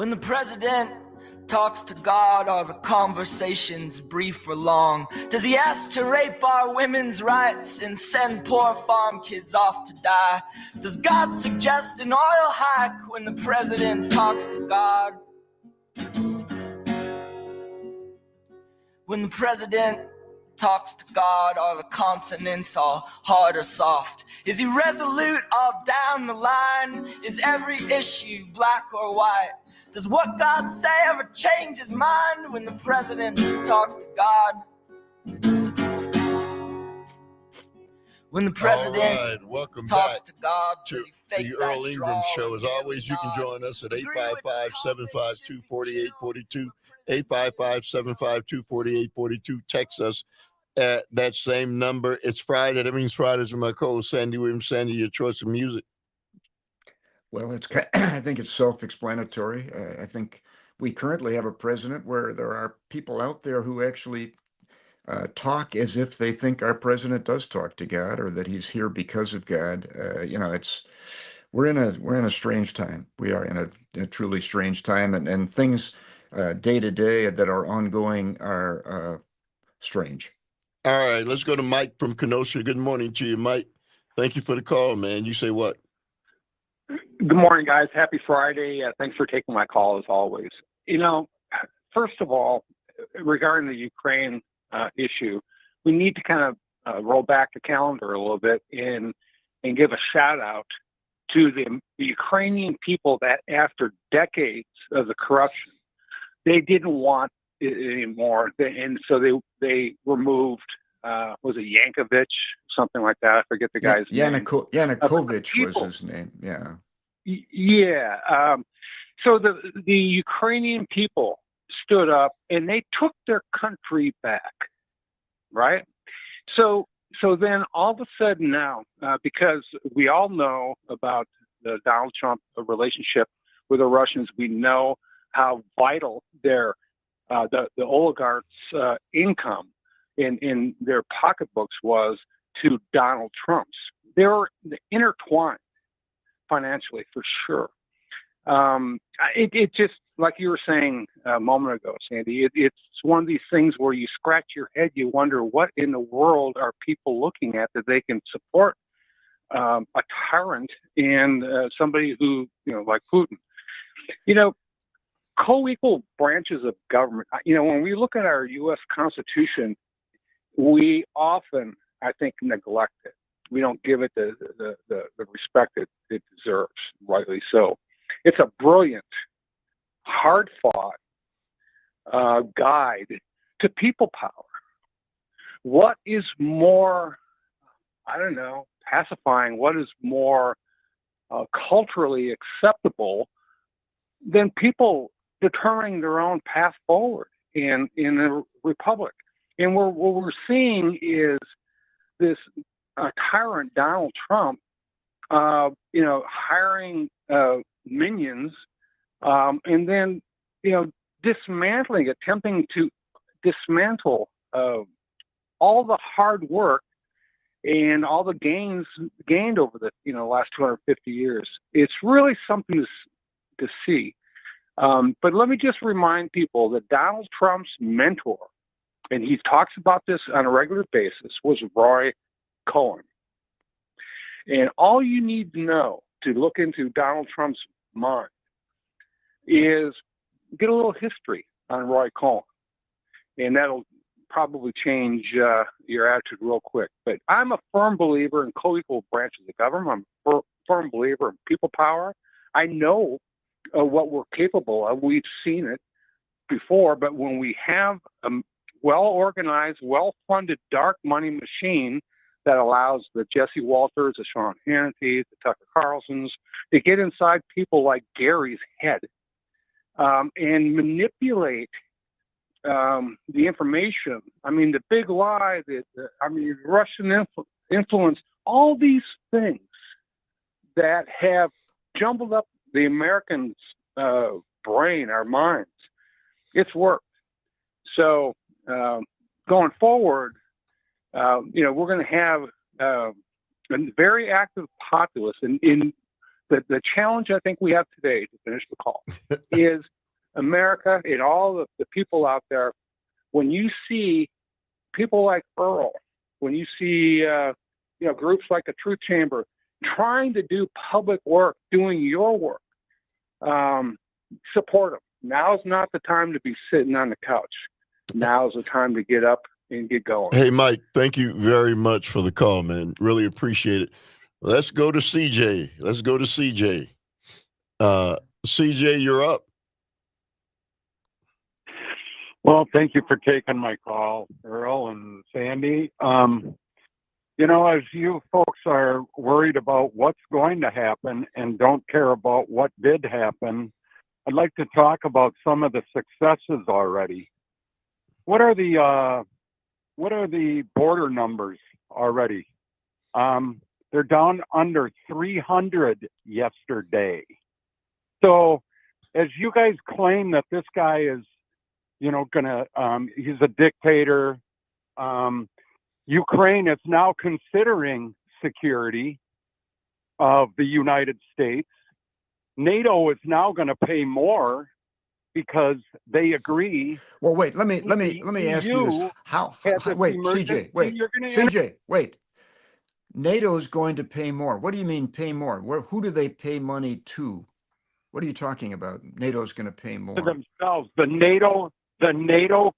When the president talks to God, are the conversations brief or long? Does he ask to rape our women's rights and send poor farm kids off to die? Does God suggest an oil hike when the president talks to God? When the president talks to God, are the consonants all hard or soft? Is he resolute all down the line? Is every issue black or white? Does what God say ever change his mind when the president talks to God? When the president welcome talks back to God, to does he fake the that Earl Ingram drawl Show. and As always, you can nod? join us at Agree which 855-752-4842, 855-752-4842. Text us at that same number. It's Friday. That means Fridays with my co-host, Sandy Williams. Sandy, your choice of music. Well, I think it's self-explanatory. I think we currently have a president where there are people out there who actually talk as if they think our president does talk to God, or that he's here because of God. We're in a strange time. We are in a truly strange time, and things day to day that are ongoing are strange. All right, let's go to Mike from Kenosha. Good morning to you, Mike. Thank you for the call, man. You say what? Good morning, guys. Happy Friday. Thanks for taking my call, as always. First of all, regarding the Ukraine issue, we need to kind of roll back the calendar a little bit and give a shout out to the Ukrainian people that, after decades of the corruption, they didn't want it anymore, and so they removed. Was it Yankovic, something like that? I forget the guy's name. Yanukovych was his name. Yeah. Yeah. So the Ukrainian people stood up and they took their country back, right? So then all of a sudden now, because we all know about the Donald Trump relationship with the Russians, we know how vital the oligarchs' income in their pocketbooks was to Donald Trump's. They were intertwined financially, for sure. It just, like you were saying a moment ago, Sandy, it's one of these things where you scratch your head, you wonder what in the world are people looking at that they can support a tyrant and somebody who, like Putin. Co-equal branches of government. When we look at our U.S. Constitution, we often, I think, neglect it. We don't give it the respect it deserves, rightly so. It's a brilliant, hard-fought guide to people power. What is more, pacifying, what is more culturally acceptable than people determining their own path forward in a republic? And what we're seeing is this tyrant Donald Trump, hiring minions, and then, attempting to dismantle all the hard work and all the gains gained over the last 250 years. It's really something to see. But let me just remind people that Donald Trump's mentor, and he talks about this on a regular basis, was Roy Cohen. And all you need to know to look into Donald Trump's mind is get a little history on Roy Cohen, and that'll probably change your attitude real quick. But I'm a firm believer in co-equal branches of government. I'm a firm believer in people power. I know what we're capable of. We've seen it before, but when we have a well-organized, well-funded dark money machine that allows the Jesse Walters, the Sean Hannitys, the Tucker Carlsons to get inside people like Gary's head and manipulate the information. The big lie, Russian influence, all these things that have jumbled up the American brain, our minds. It's worked. So going forward, we're going to have a very active populace. And the challenge I think we have today to finish the call is America and all the people out there. When you see people like Earl, when you see groups like the Truth Chamber trying to do public work, doing your work, support them. Now's not the time to be sitting on the couch. Now's the time to get up and get going. Hey, Mike, thank you very much for the call, man. Really appreciate it. Let's go to CJ. CJ, you're up. Well, thank you for taking my call, Earl and Sandy. As you folks are worried about what's going to happen and don't care about what did happen, I'd like to talk about some of the successes already. What are the border numbers already? They're down under 300 yesterday. So, as you guys claim that this guy is, he's a dictator. Ukraine is now considering security of the United States. NATO is now going to pay more because they agree. Well, wait. Let me ask you this. Wait, CJ. Wait. NATO is going to pay more. What do you mean pay more? Who do they pay money to? What are you talking about? NATO is going to pay more to themselves. The NATO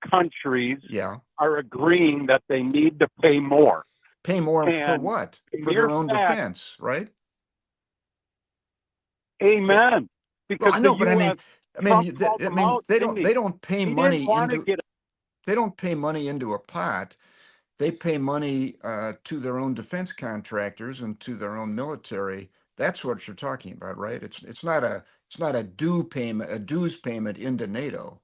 countries are agreeing that they need to pay more. Pay more for what? For their own defense, right? Amen. Because well, I know, but they don't pay money into a pot. They pay money to their own defense contractors and to their own military. That's what you're talking about, right? It's not a dues payment into NATO.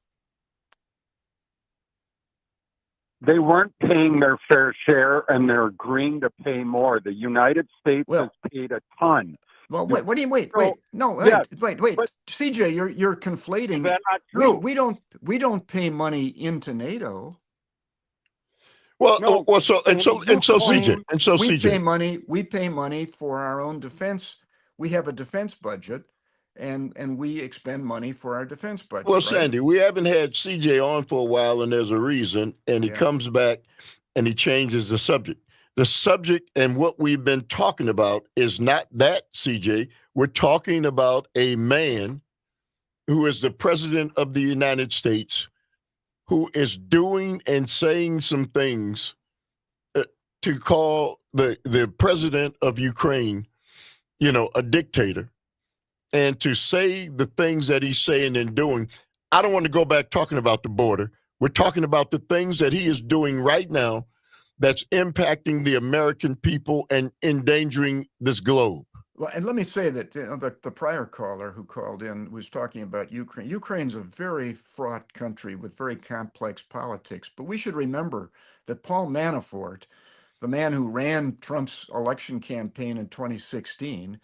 They weren't paying their fair share, and they're agreeing to pay more. The United States has paid a ton. Well, wait. What do you wait? No, wait. But, CJ, you're conflating. Is that not true? We don't pay money into NATO. So CJ, we pay money for our own defense. We have a defense budget, and we expend money for our defense budget. Well, right? Sandy, we haven't had CJ on for a while, and there's a reason. And he comes back and he changes the subject. The subject and what we've been talking about is not that, CJ. We're talking about a man who is the president of the United States, who is doing and saying some things to call the president of Ukraine, a dictator, and to say the things that he's saying and doing. I don't want to go back talking about the border. We're talking about the things that he is doing right now that's impacting the American people and endangering this globe. Well, and let me say that the prior caller who called in was talking about Ukraine. Ukraine's a very fraught country with very complex politics. But we should remember that Paul Manafort, the man who ran Trump's election campaign in 2016,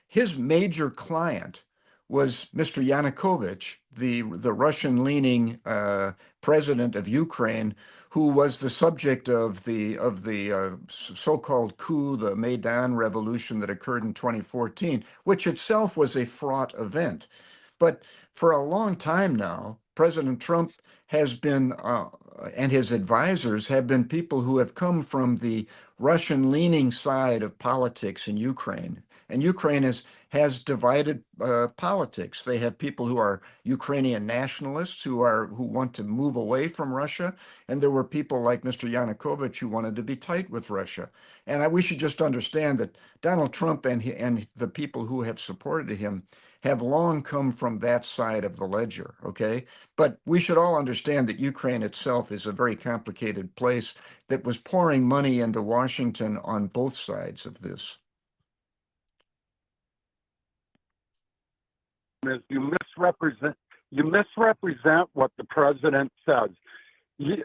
his major client was Mr. Yanukovych, the Russian-leaning president of Ukraine, who was the subject of the so-called coup, the Maidan revolution that occurred in 2014, which itself was a fraught event. But for a long time now, President Trump has been, and his advisors have been people who have come from the Russian-leaning side of politics in Ukraine. And Ukraine has divided politics. They have people who are Ukrainian nationalists who want to move away from Russia, and there were people like Mr. Yanukovych who wanted to be tight with Russia. And we should just understand that Donald Trump and the people who have supported him have long come from that side of the ledger, okay? But we should all understand that Ukraine itself is a very complicated place that was pouring money into Washington on both sides of this. Is you misrepresent what the president says.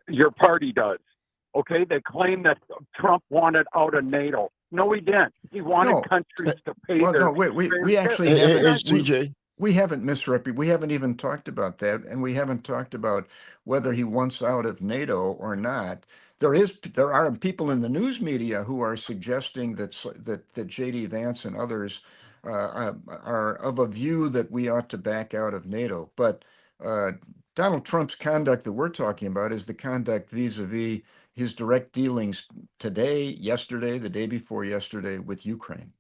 Your party does. Okay, they claim that Trump wanted out of NATO. No, he didn't. He wanted countries to pay their. No, we actually we haven't misrepresented. We haven't even talked about that, and we haven't talked about whether he wants out of NATO or not. There are people in the news media who are suggesting that J.D. Vance and others are of a view that we ought to back out of NATO. But Donald Trump's conduct that we're talking about is the conduct vis-a-vis his direct dealings today, yesterday, the day before yesterday with Ukraine.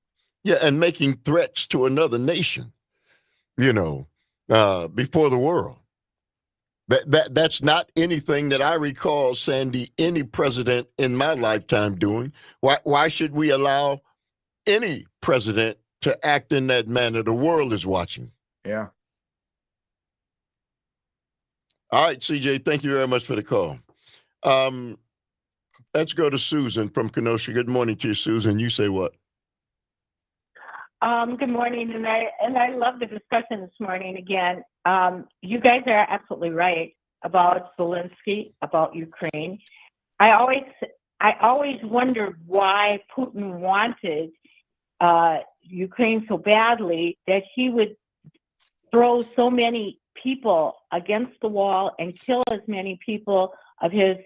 Yeah, and making threats to another nation, before the world. That's not anything that I recall, Sandy, any president in my lifetime doing. Why should we allow any president to act in that manner? The world is watching. Yeah. All right, CJ, thank you very much for the call. Let's go to Susan from Kenosha. Good morning to you, Susan. You say what? Good morning, and I love the discussion this morning again. You guys are absolutely right about Zelensky, about Ukraine. I always wondered why Putin wanted Ukraine so badly that he would throw so many people against the wall and kill as many people of his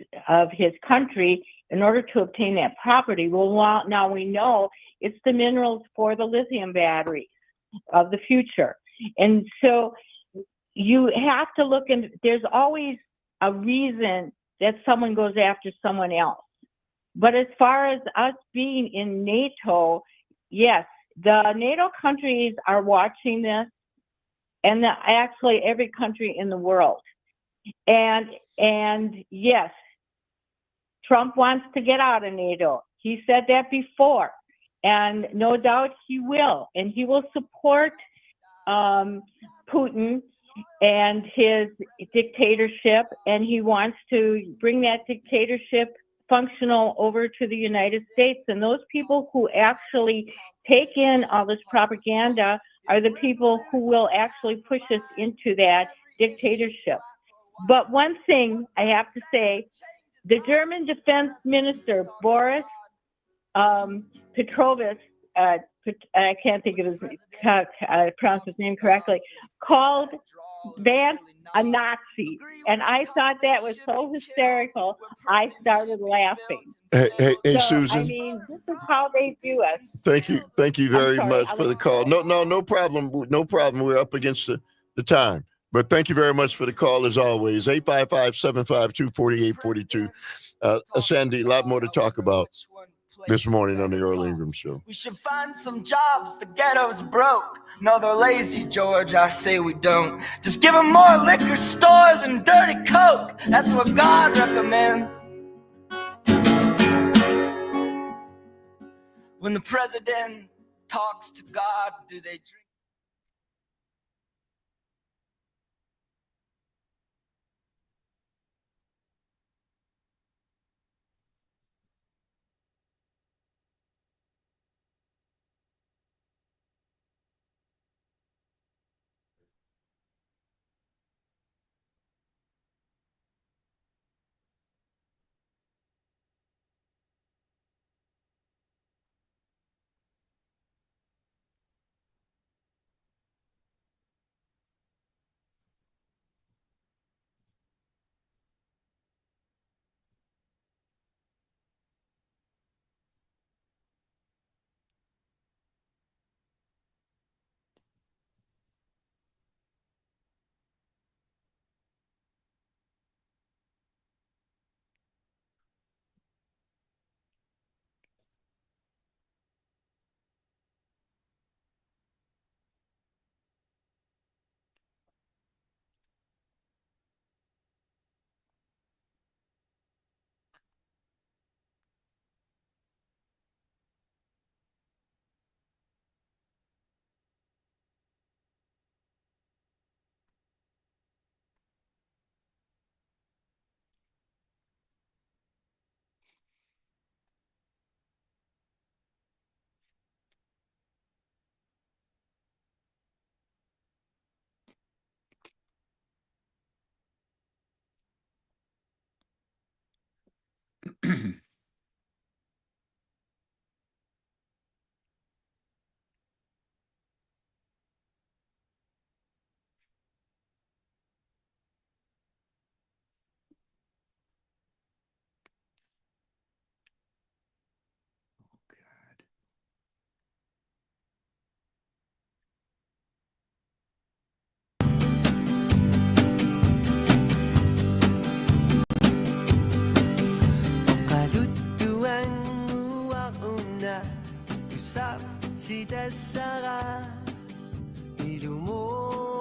country in order to obtain that property. Well, now we know it's the minerals for the lithium batteries of the future. And so you have to look, and there's always a reason that someone goes after someone else. But as far as us being in NATO, yes, the NATO countries are watching this, and actually every country in the world. And yes, Trump wants to get out of NATO. He said that before, and no doubt he will. And he will support Putin and his dictatorship, and he wants to bring that dictatorship functional over to the United States. And those people who actually take in all this propaganda are the people who will actually push us into that dictatorship. But one thing I have to say, the German defense minister, Boris Petrovich, I can't think of his name, I pronounced his name correctly, called Vance a Nazi. And I thought that was so hysterical, I started laughing. Hey, So, Susan. I mean, this is how they do us. Thank you very much I'll for the call. No problem. No problem. We're up against the time. But thank you very much for the call, as always. 855-752-4842. Sandy, a lot more to talk about this morning on the Earl Ingram Show. We should find some jobs. The ghetto's broke. No, they're lazy, George. I say we don't. Just give them more liquor stores and dirty coke. That's what God recommends. When the president talks to God, do they drink? pagsitasara ilumupo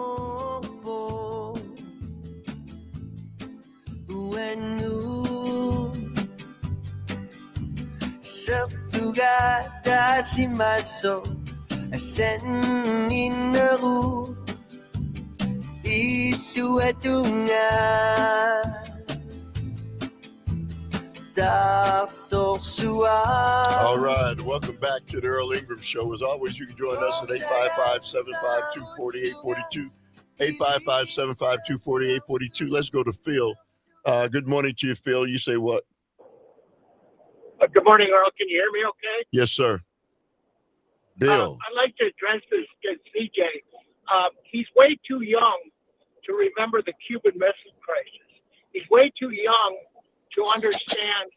uenu sertugata simaso asen inaru itu atunga All right, welcome back to the Earl Ingram Show. As always, you can join us at 855-752-4842. 855-752-4842. Let's go to Phil. Good morning to you, Phil. You say what? Good morning, Earl. Can you hear me okay? Yes, sir. Bill. I'd like to address this to CJ. He's way too young to remember the Cuban Missile Crisis. He's way too young to understand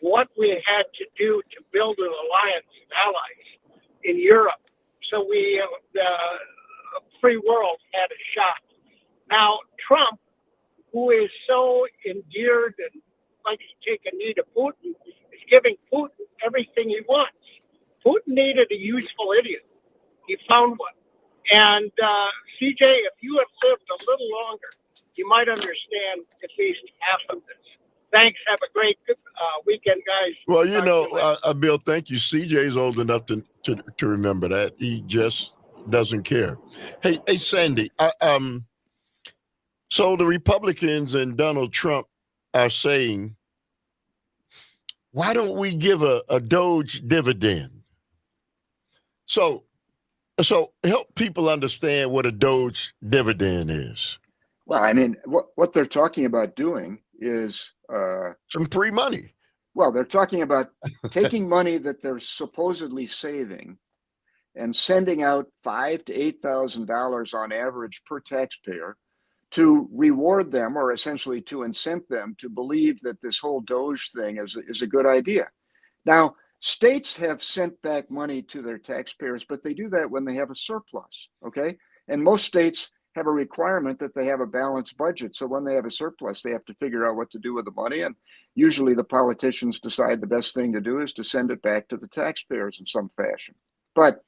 what we had to do to build an alliance of allies in Europe. So the free world had a shot. Now, Trump, who is so endeared and likes to take a knee to Putin, is giving Putin everything he wants. Putin needed a useful idiot. He found one. And CJ, if you had lived a little longer, you might understand at least half of this. Thanks. Have a great weekend, guys. Well, you know, Bill, thank you. CJ's old enough to remember that. He just doesn't care. Hey, Sandy. So the Republicans and Donald Trump are saying, why don't we give a Doge dividend? So help people understand what a Doge dividend is. Well, I mean, what they're talking about doing is some free money. Well, they're talking about taking money that they're supposedly saving and sending out $5,000 to $8,000 on average per taxpayer to reward them, or essentially to incent them to believe that this whole Doge thing is a good idea. Now, states have sent back money to their taxpayers, but they do that when they have a surplus, okay? And most states have a requirement that they have a balanced budget. So when they have a surplus, they have to figure out what to do with the money. And usually the politicians decide the best thing to do is to send it back to the taxpayers in some fashion. But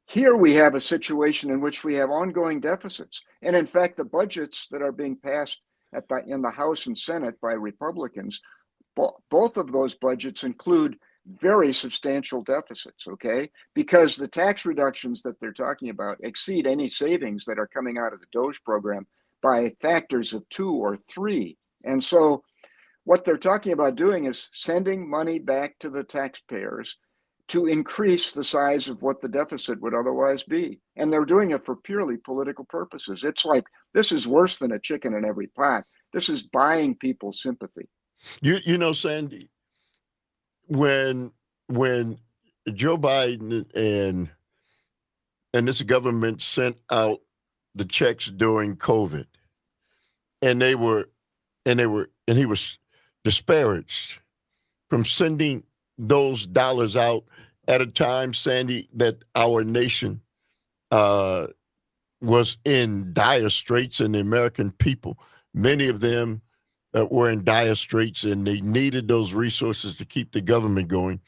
here we have a situation in which we have ongoing deficits. And in fact, the budgets that are being passed in the House and Senate by Republicans, both of those budgets include very substantial deficits, okay? Because the tax reductions that they're talking about exceed any savings that are coming out of the Doge program by factors of 2 or 3. And so what they're talking about doing is sending money back to the taxpayers to increase the size of what the deficit would otherwise be. And they're doing it for purely political purposes. It's like, this is worse than a chicken in every pot. This is buying people's sympathy. You know, Sandy, when Joe Biden and this government sent out the checks during COVID, and he was disparaged from sending those dollars out at a time, Sandy, that our nation was in dire straits, and the American people, many of them were in dire straits, and they needed those resources to keep the government going.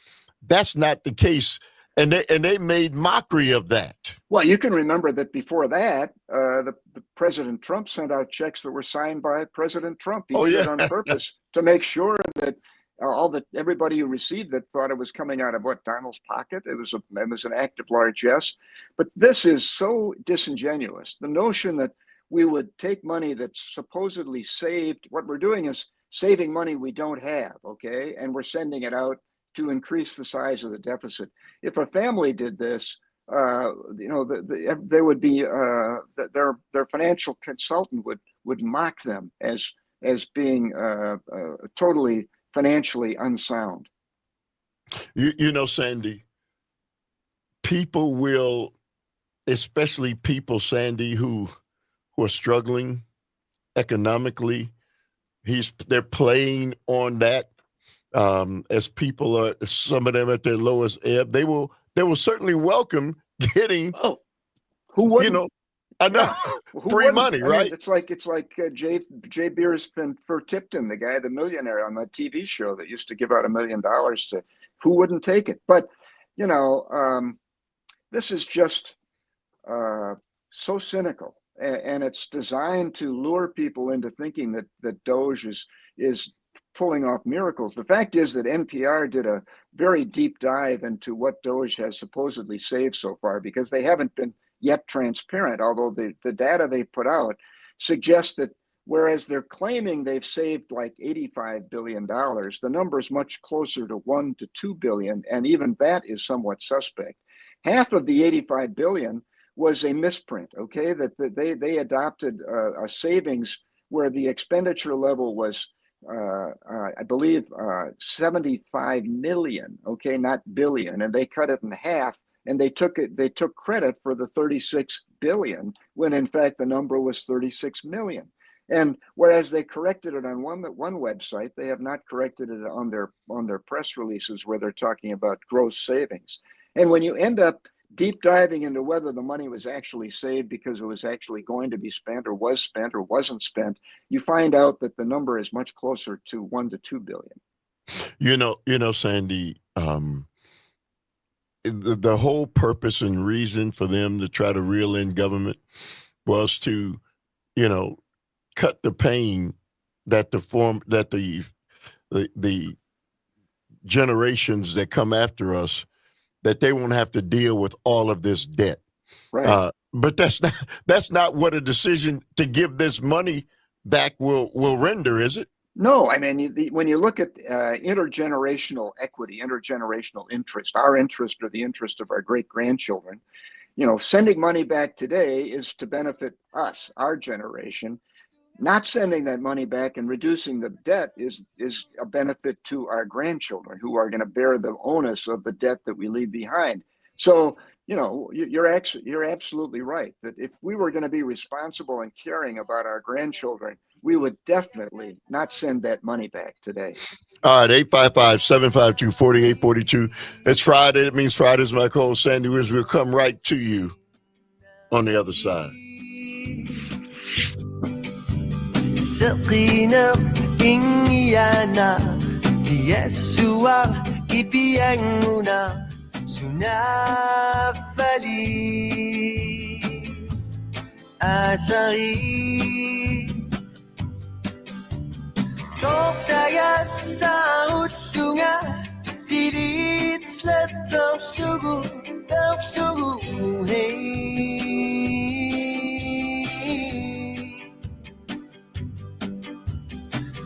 That's not the case, and they made mockery of that. Well, you can remember that before that, the President Trump sent out checks that were signed by President Trump. He did it on purpose to make sure that everybody who received it thought it was coming out of Donald's pocket. It was an act of largesse. But this is so disingenuous. The notion that we would take money that's supposedly saved. What we're doing is saving money we don't have, okay? And we're sending it out to increase the size of the deficit. If a family did this, they would be their financial consultant would mock them as being totally financially unsound. You know, Sandy, people will, especially people, Sandy, who are struggling economically, they're playing on that. As people are, some of them at their lowest ebb, they will certainly welcome getting. Oh, who wouldn't? You know, I know free money, right? I mean, it's like Jay Beersford for Tipton, the guy, the millionaire on that TV show that used to give out $1 million to who wouldn't take it. But this is just so cynical, and it's designed to lure people into thinking that Doge is pulling off miracles. The fact is that NPR did a very deep dive into what Doge has supposedly saved so far, because they haven't been yet transparent, although the data they put out suggests that whereas they're claiming they've saved like $85 billion, the number is much closer to 1 to 2 billion, and even that is somewhat suspect. Half of the 85 billion was a misprint, okay, that they adopted a savings where the expenditure level was I believe 75 million, okay, not billion, and they cut it in half, and they took credit for the 36 billion when in fact the number was 36 million. And whereas they corrected it on one website, they have not corrected it on their press releases where they're talking about gross savings. And when you end up deep diving into whether the money was actually saved because it was actually going to be spent or was spent or wasn't spent, you find out that the number is much closer to 1 to 2 billion. Sandy, the whole purpose and reason for them to try to reel in government was to, cut the pain that the generations that come after us, that they won't have to deal with all of this debt. Right. But that's not what a decision to give this money back will render, is it? No, I mean, when you look at intergenerational equity, intergenerational interest, our interest or the interest of our great-grandchildren, sending money back today is to benefit us, our generation. Not sending that money back and reducing the debt is a benefit to our grandchildren, who are going to bear the onus of the debt that we leave behind. So, you're absolutely right that if we were going to be responsible and caring about our grandchildren, we would definitely not send that money back today. All right, 855-752-4842. It's Friday. It means Friday's my co-host, Sandy Williams. We'll come right to you on the other side. Seqinam ingiyana Yesua ipianguna sunafali asari Tokaya sa utunga Dirit slatang sugu hey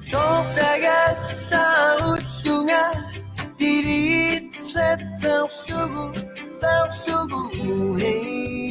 Tokaya sa utunga Dirit slatang sugu hey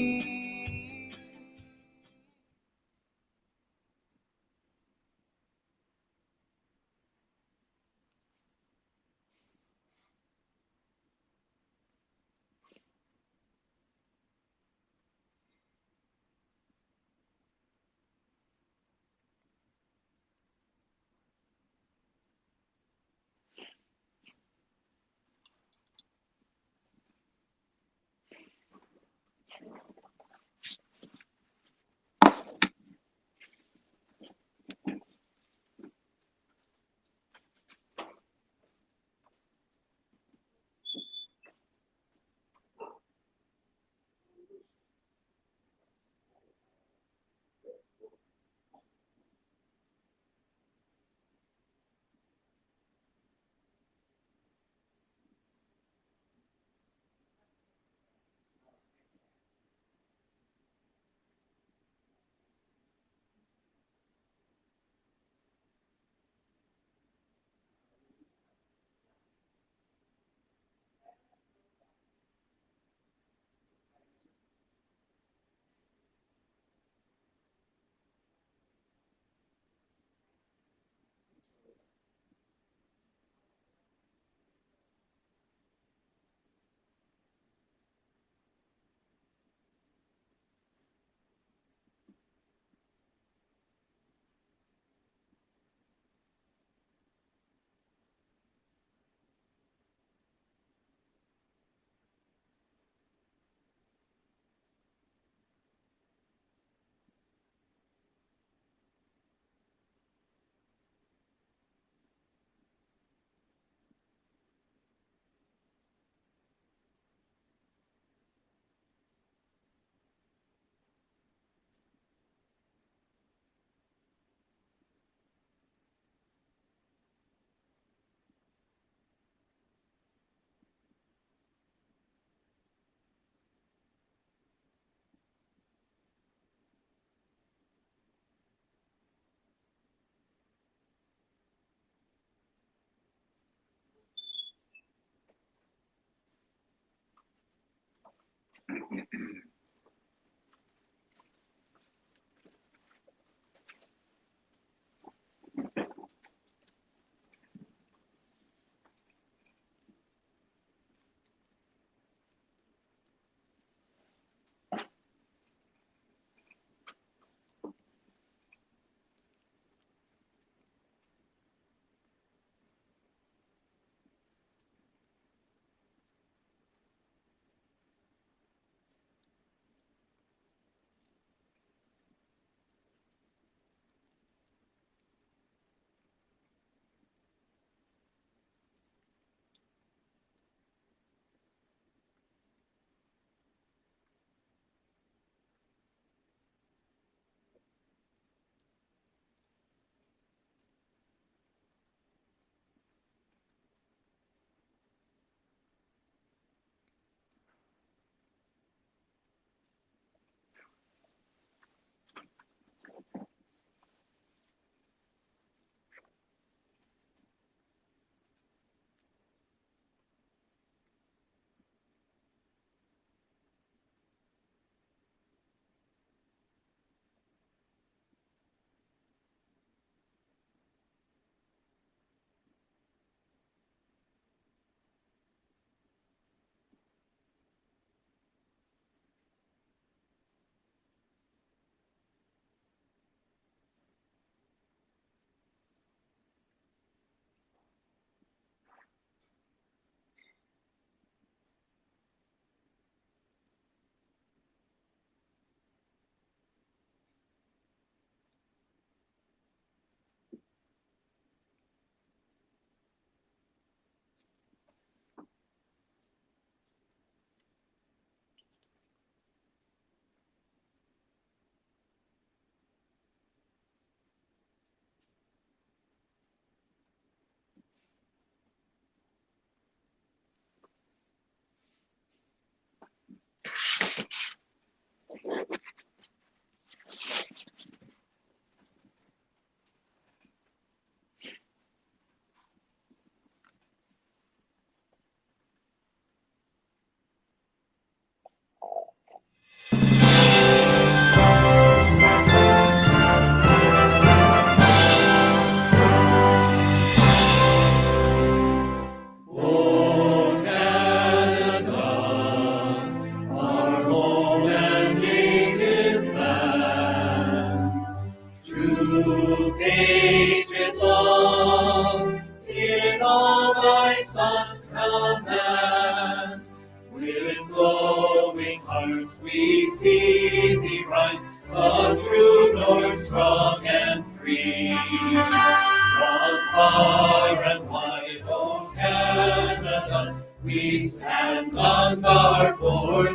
glowing hearts we see thee rise, a true north, strong and free. From far and wide, O Canada, we stand on guard for thee.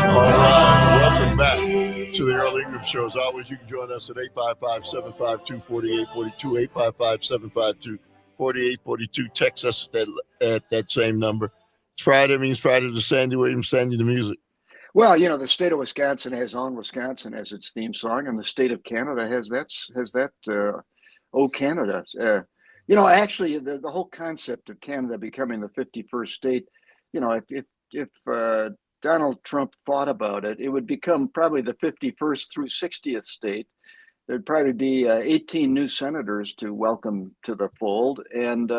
All right, welcome back to the Earl Ingram Show. As always, you can join us at 855-752-4842, 855-752-4842. Text us at that same number. It's Friday, means Friday to Sandy Williams, Sandy the Music. Well, you know, the state of Wisconsin has On Wisconsin as its theme song, and the state of Canada has that Oh Canada. You know, actually, the whole concept of Canada becoming the 51st state, you know, if Donald Trump thought about it, it would become probably the 51st through 60th state. There'd probably be 18 new senators to welcome to the fold, and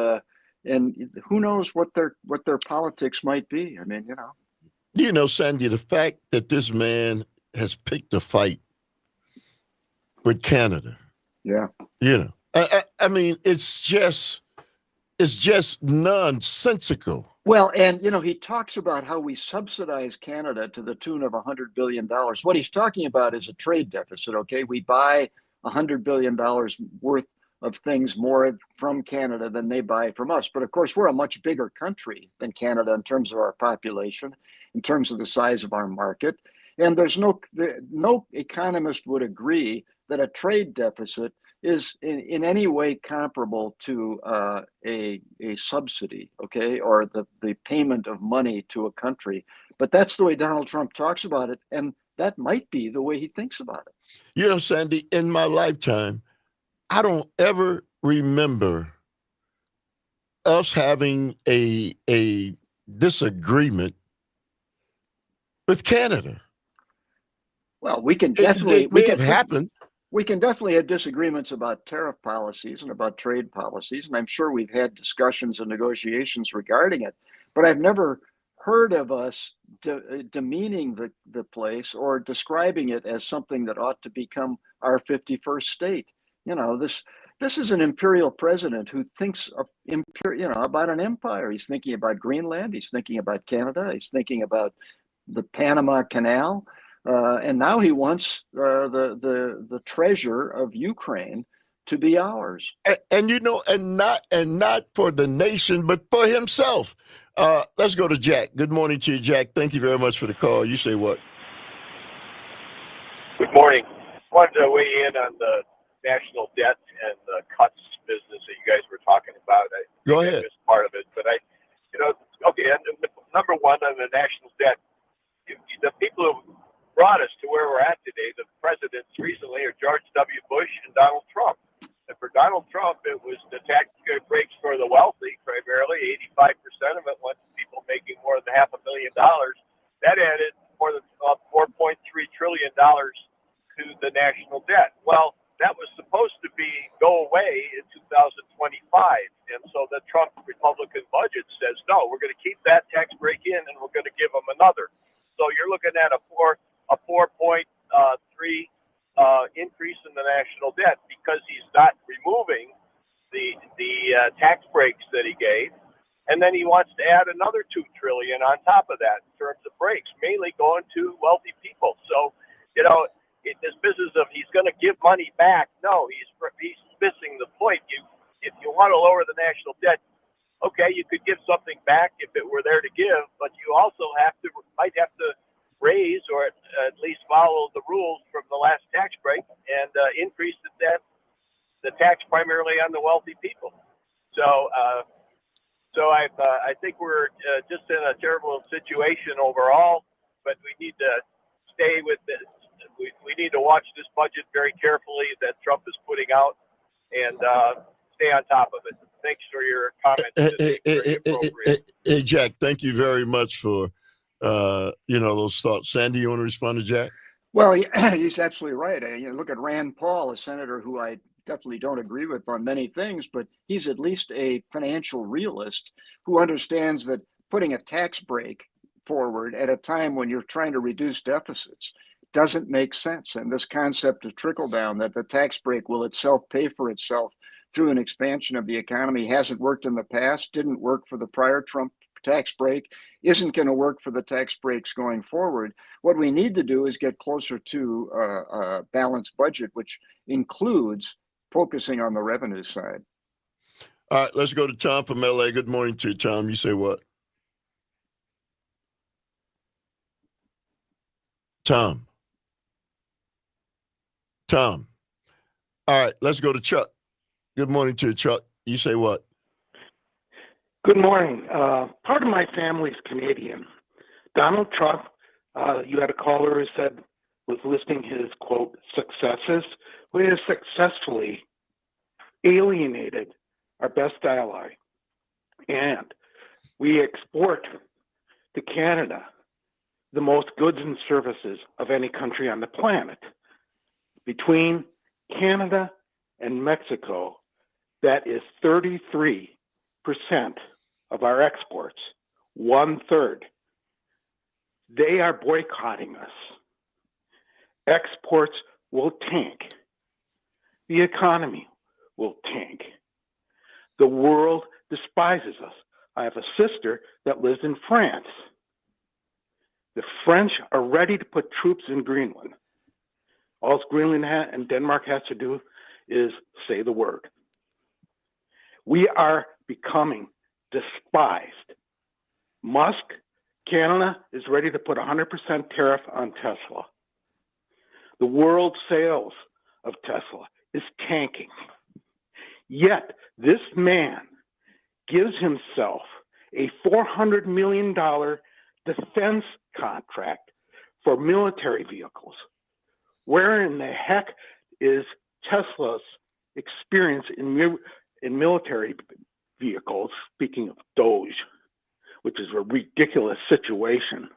who knows what their politics might be. I mean, you know. You know, Sandy, the fact that this man has picked a fight with Canada. Yeah. You know, I mean, it's just nonsensical. Well, and, you know, he talks about how we subsidize Canada to the tune of $100 billion. What he's talking about is a trade deficit, okay? We buy $100 billion worth of things more from Canada than they buy from us. But of course, we're a much bigger country than Canada in terms of our population, in terms of the size of our market. And there's no economist would agree that a trade deficit is in any way comparable to a subsidy, okay, or the payment of money to a country. But that's the way Donald Trump talks about it, and that might be the way he thinks about it. You know, Sandy, in my lifetime, I don't ever remember us having a disagreement with Canada. Well, we can definitely happened. We can definitely have disagreements about tariff policies and about trade policies, and I'm sure we've had discussions and negotiations regarding it. But I've never heard of us demeaning the place or describing it as something that ought to become our 51st state. You know, this is an imperial president who thinks about an empire. He's thinking about Greenland. He's thinking about Canada. He's thinking about the Panama Canal. And now he wants the treasure of Ukraine to be ours. And you know, and not for the nation, but for himself. Let's go to Jack. Good morning to you, Jack. Thank you very much for the call. You say what? Good morning. Wanted to weigh in on the national debt and the cuts business that you guys were talking about. Go ahead. I missed part of it, but okay. And number one on the national debt, the people who brought us to where we're at today, the presidents recently are George W. Bush and Donald Trump. And for Donald Trump, it was the tax breaks for the wealthy, primarily. 85% of it went to people making more than $500,000. That added more than $4.3 trillion to the national debt. Well, that was supposed to go away in 2025. And so the Trump Republican budget says, no, we're going to keep that tax break in and we're going to give them another. So you're looking at a 4.3 increase in the national debt because he's not removing the tax breaks that he gave, and then he wants to add another $2 trillion on top of that in terms of breaks, mainly going to wealthy people. So, you know, this business of he's going to give money back, no, he's missing the point. If you want to lower the national debt, okay, you could give something back if it were there to give, but you also might have to raise or at least follow the rules from the last tax break and increase the tax primarily on the wealthy people. So I think we're just in a terrible situation overall, but we need to stay with this. We need to watch this budget very carefully that Trump is putting out and stay on top of it. Thanks for your comments. Hey, Jack, thank you very much for those thoughts. Sandy, you want to respond to Jack? Well, he's absolutely right. Look at Rand Paul, a senator who I definitely don't agree with on many things, but he's at least a financial realist who understands that putting a tax break forward at a time when you're trying to reduce deficits doesn't make sense. And this concept of trickle down, that the tax break will itself pay for itself through an expansion of the economy, hasn't worked in the past, didn't work for the prior Trump tax break, isn't going to work for the tax breaks going forward. What we need to do is get closer to a balanced budget, which includes focusing on the revenue side. All right, let's go to Tom from LA. Good morning to you, Tom. You say what? Tom. All right, let's go to Chuck. Good morning to you, Chuck. You say what? Good morning. Part of my family's Canadian. Donald Trump, you had a caller who said, was listing his, quote, successes. We have successfully alienated our best ally. And we export to Canada the most goods and services of any country on the planet. Between Canada and Mexico, that is 33% of our exports, 1/3. They are boycotting us. Exports will tank. The economy will tank. The world despises us. I have a sister that lives in France. The French are ready to put troops in Greenland. All Greenland and Denmark has to do is say the word. We are becoming despised. Musk, Canada, is ready to put 100% tariff on Tesla. The world sales of Tesla is tanking. Yet this man gives himself a $400 million defense contract for military vehicles. Where in the heck is Tesla's experience in military vehicles? Speaking of Doge, which is a ridiculous situation,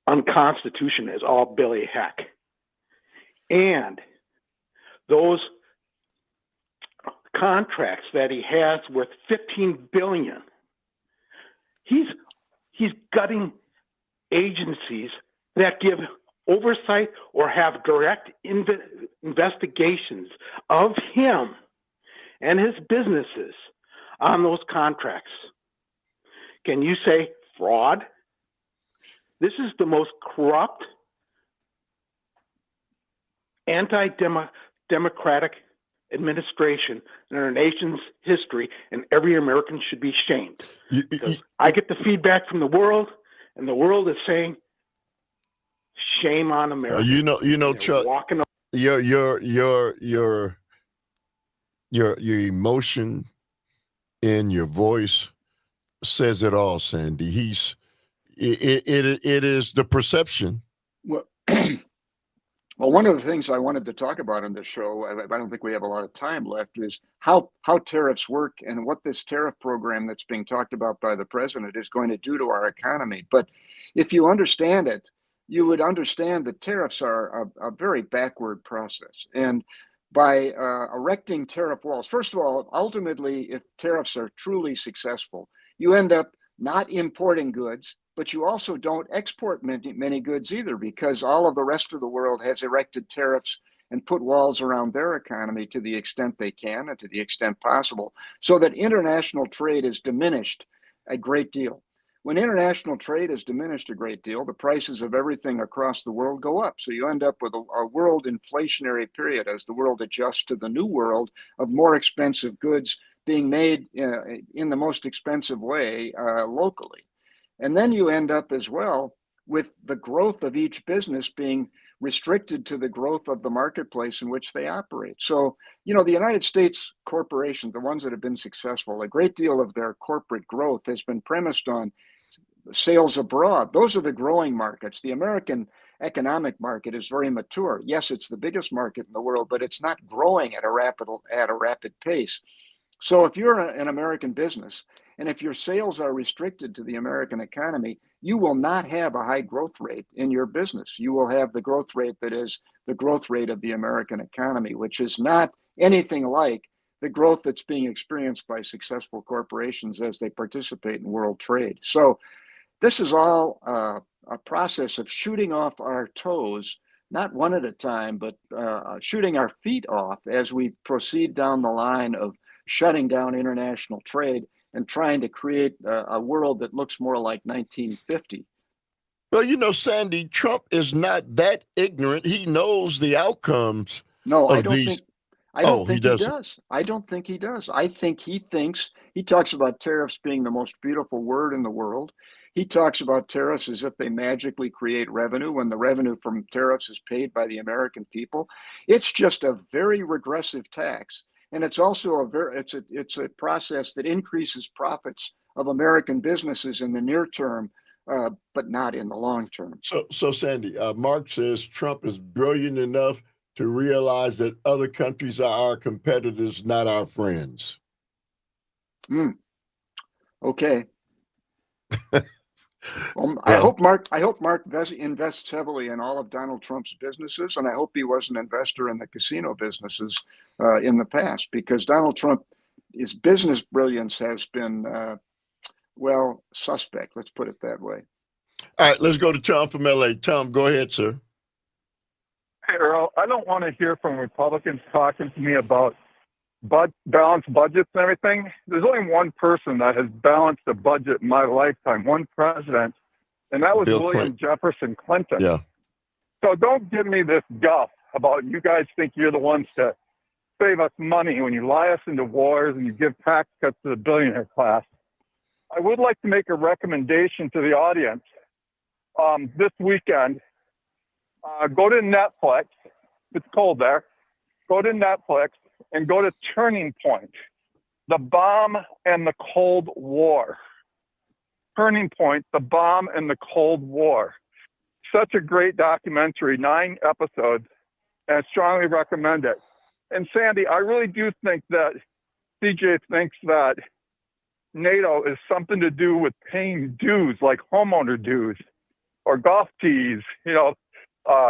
unconstitutional as all Billy heck. And those contracts that he has worth $15 billion, he's gutting agencies that give oversight or have direct investigations of him and his businesses on those contracts. Can you say fraud? This is the most corrupt, anti-democratic administration in our nation's history, and every American should be shamed. Because I get the feedback from the world, and the world is saying, shame on America. You know, Chuck, your emotion in your voice says it all, Sandy. It is the perception. Well, well, one of the things I wanted to talk about on this show, I don't think we have a lot of time left, is how tariffs work and what this tariff program that's being talked about by the president is going to do to our economy. But if you understand it, you would understand that tariffs are a very backward process. And by erecting tariff walls, first of all, ultimately, if tariffs are truly successful, you end up not importing goods, but you also don't export many goods either, because all of the rest of the world has erected tariffs and put walls around their economy to the extent they can and to the extent possible, so that international trade is diminished a great deal. When international trade is diminished a great deal, the prices of everything across the world go up. So you end up with a world inflationary period as the world adjusts to the new world of more expensive goods being made in the most expensive way locally. And then you end up as well with the growth of each business being restricted to the growth of the marketplace in which they operate. So, you know, the United States corporations, the ones that have been successful, a great deal of their corporate growth has been premised on sales abroad. Those are the growing markets. The American economic market is very mature. Yes, it's the biggest market in the world, but it's not growing at a rapid pace. So if you're an American business, and if your sales are restricted to the American economy, you will not have a high growth rate in your business. You will have the growth rate that is the growth rate of the American economy, which is not anything like the growth that's being experienced by successful corporations as they participate in world trade. So this is all a process of shooting off our toes, not one at a time, but shooting our feet off as we proceed down the line of shutting down international trade and trying to create a world that looks more like 1950. Well, you know, Sandy, Trump is not that ignorant. He knows the outcomes. No, I of don't these. think. I don't Oh, think he he doesn't. does. I don't think he does. I think he thinks he talks about tariffs being the most beautiful word in the world. He talks about tariffs as if they magically create revenue when the revenue from tariffs is paid by the American people. It's just a very regressive tax, and it's also it's a process that increases profits of American businesses in the near term, but not in the long term. So Sandy, Mark says Trump is brilliant enough to realize that other countries are our competitors, not our friends. Okay. I hope Mark invests heavily in all of Donald Trump's businesses, and I hope he was an investor in the casino businesses in the past, because Donald Trump, his business brilliance has been, suspect. Let's put it that way. All right, let's go to Tom from LA. Tom, go ahead, sir. Hey, Earl, I don't want to hear from Republicans talking to me about balanced budgets and everything. There's only one person that has balanced a budget in my lifetime, one president, and that was Bill William Jefferson Clinton. Yeah. So don't give me this guff about you guys think you're the ones to save us money when you lie us into wars and you give tax cuts to the billionaire class. I would like to make a recommendation to the audience. This weekend, go to Netflix. It's cold there. Go to Netflix and go to Turning Point, The Bomb and the Cold War. Turning Point, The Bomb and the Cold War. Such a great documentary, 9 episodes, and I strongly recommend it. And Sandy, I really do think that CJ thinks that NATO is something to do with paying dues, like homeowner dues or golf tees,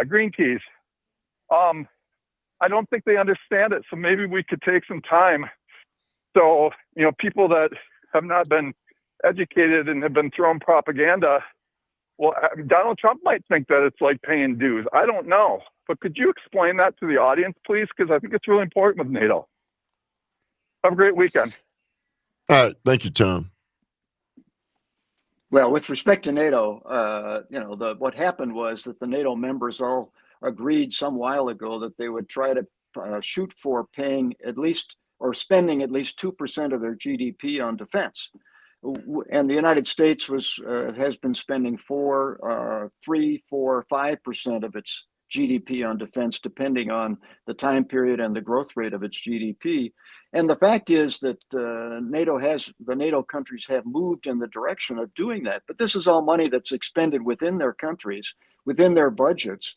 green tees. I don't think they understand it. So maybe we could take some time. So, people that have not been educated and have been thrown propaganda, well, Donald Trump might think that it's like paying dues. I don't know. But could you explain that to the audience, please? Because I think it's really important with NATO. Have a great weekend. All right. Thank you, Tom. Well, with respect to NATO, what happened was that the NATO members all agreed some while ago that they would try to shoot for paying at least or spending at least 2% of their GDP on defense. And the United States has been spending 3, 4, 5% of its GDP on defense, depending on the time period and the growth rate of its GDP. And the fact is that the NATO countries have moved in the direction of doing that. But this is all money that's expended within their countries, within their budgets,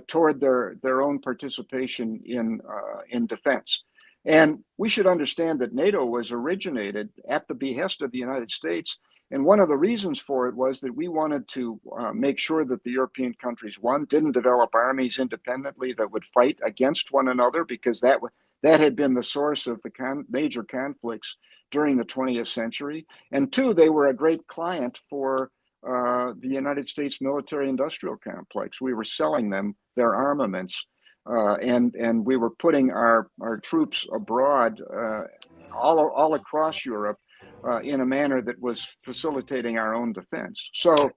toward their own participation in defense. And we should understand that NATO was originated at the behest of the United States. And one of the reasons for it was that we wanted to make sure that the European countries, one, didn't develop armies independently that would fight against one another, because that had been the source of the major conflicts during the 20th century. And two, they were a great client for the United States military-industrial complex. We were selling them their armaments, and we were putting our troops abroad all across Europe in a manner that was facilitating our own defense. So,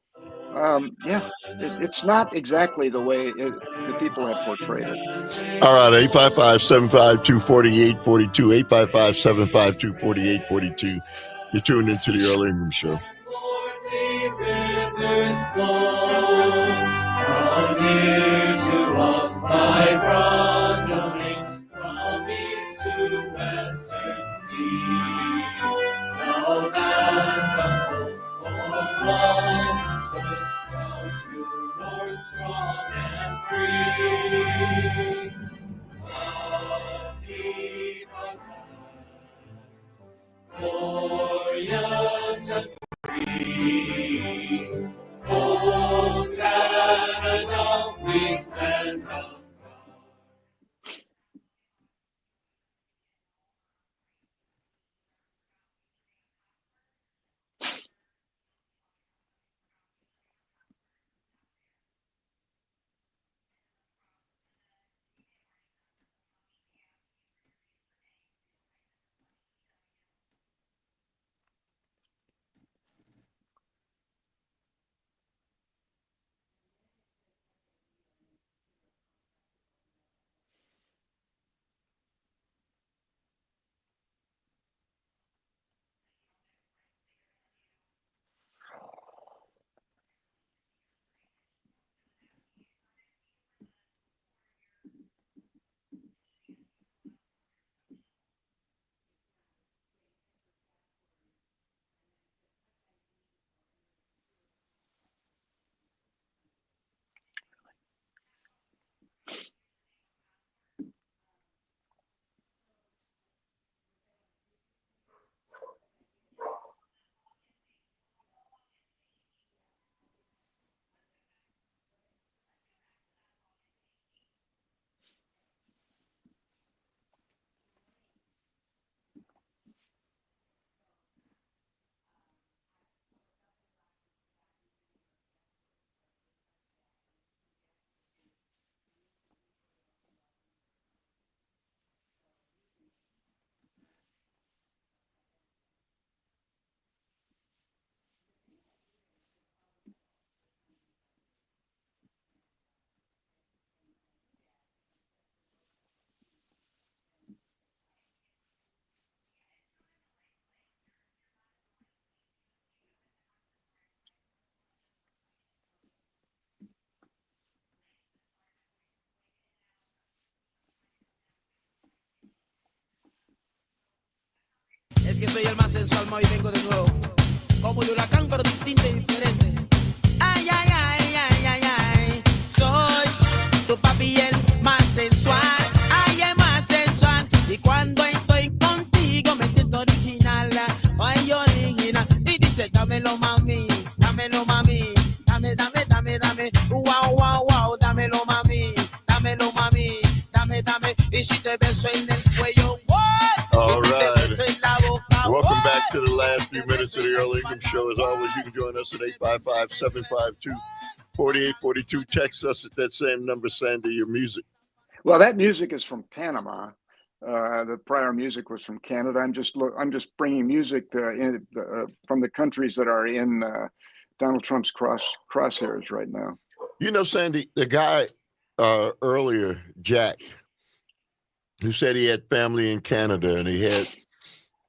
it's not exactly the way the people have portrayed it. All right, 855-752-4842, 855-752-4842. You're tuned into the Earl Ingram Show. Rivers flow, how dear to us thy broad domain, from east to western sea. Thou land of hope for one, thou true north, strong and free. A people glorious and free. Oh, que soy el más sensual, hoy vengo de nuevo. Como el huracán, pero distinto y diferente. Ay, ay, ay, ay, ay, ay. Soy tu papi el más sensual. Ay, el más sensual. Y cuando estoy contigo me siento original. Ay, original. Y dice, dámelo, mami. Dámelo, mami. Dame, dame, dame, dame. Wow, wow, wow. Dámelo, mami. Dámelo, mami. Dame, dame. Y si te beso en el cuello, all right. Welcome back to the last few minutes of the Earl Ingram Show. As always, you can join us at 855-752-4842. Text us at that same number, Sandy, your music. Well, that music is from Panama. The prior music was from Canada. I'm just bringing music from the countries that are in Donald Trump's crosshairs right now. You know, Sandy, the guy earlier, Jack, who said he had family in Canada and he had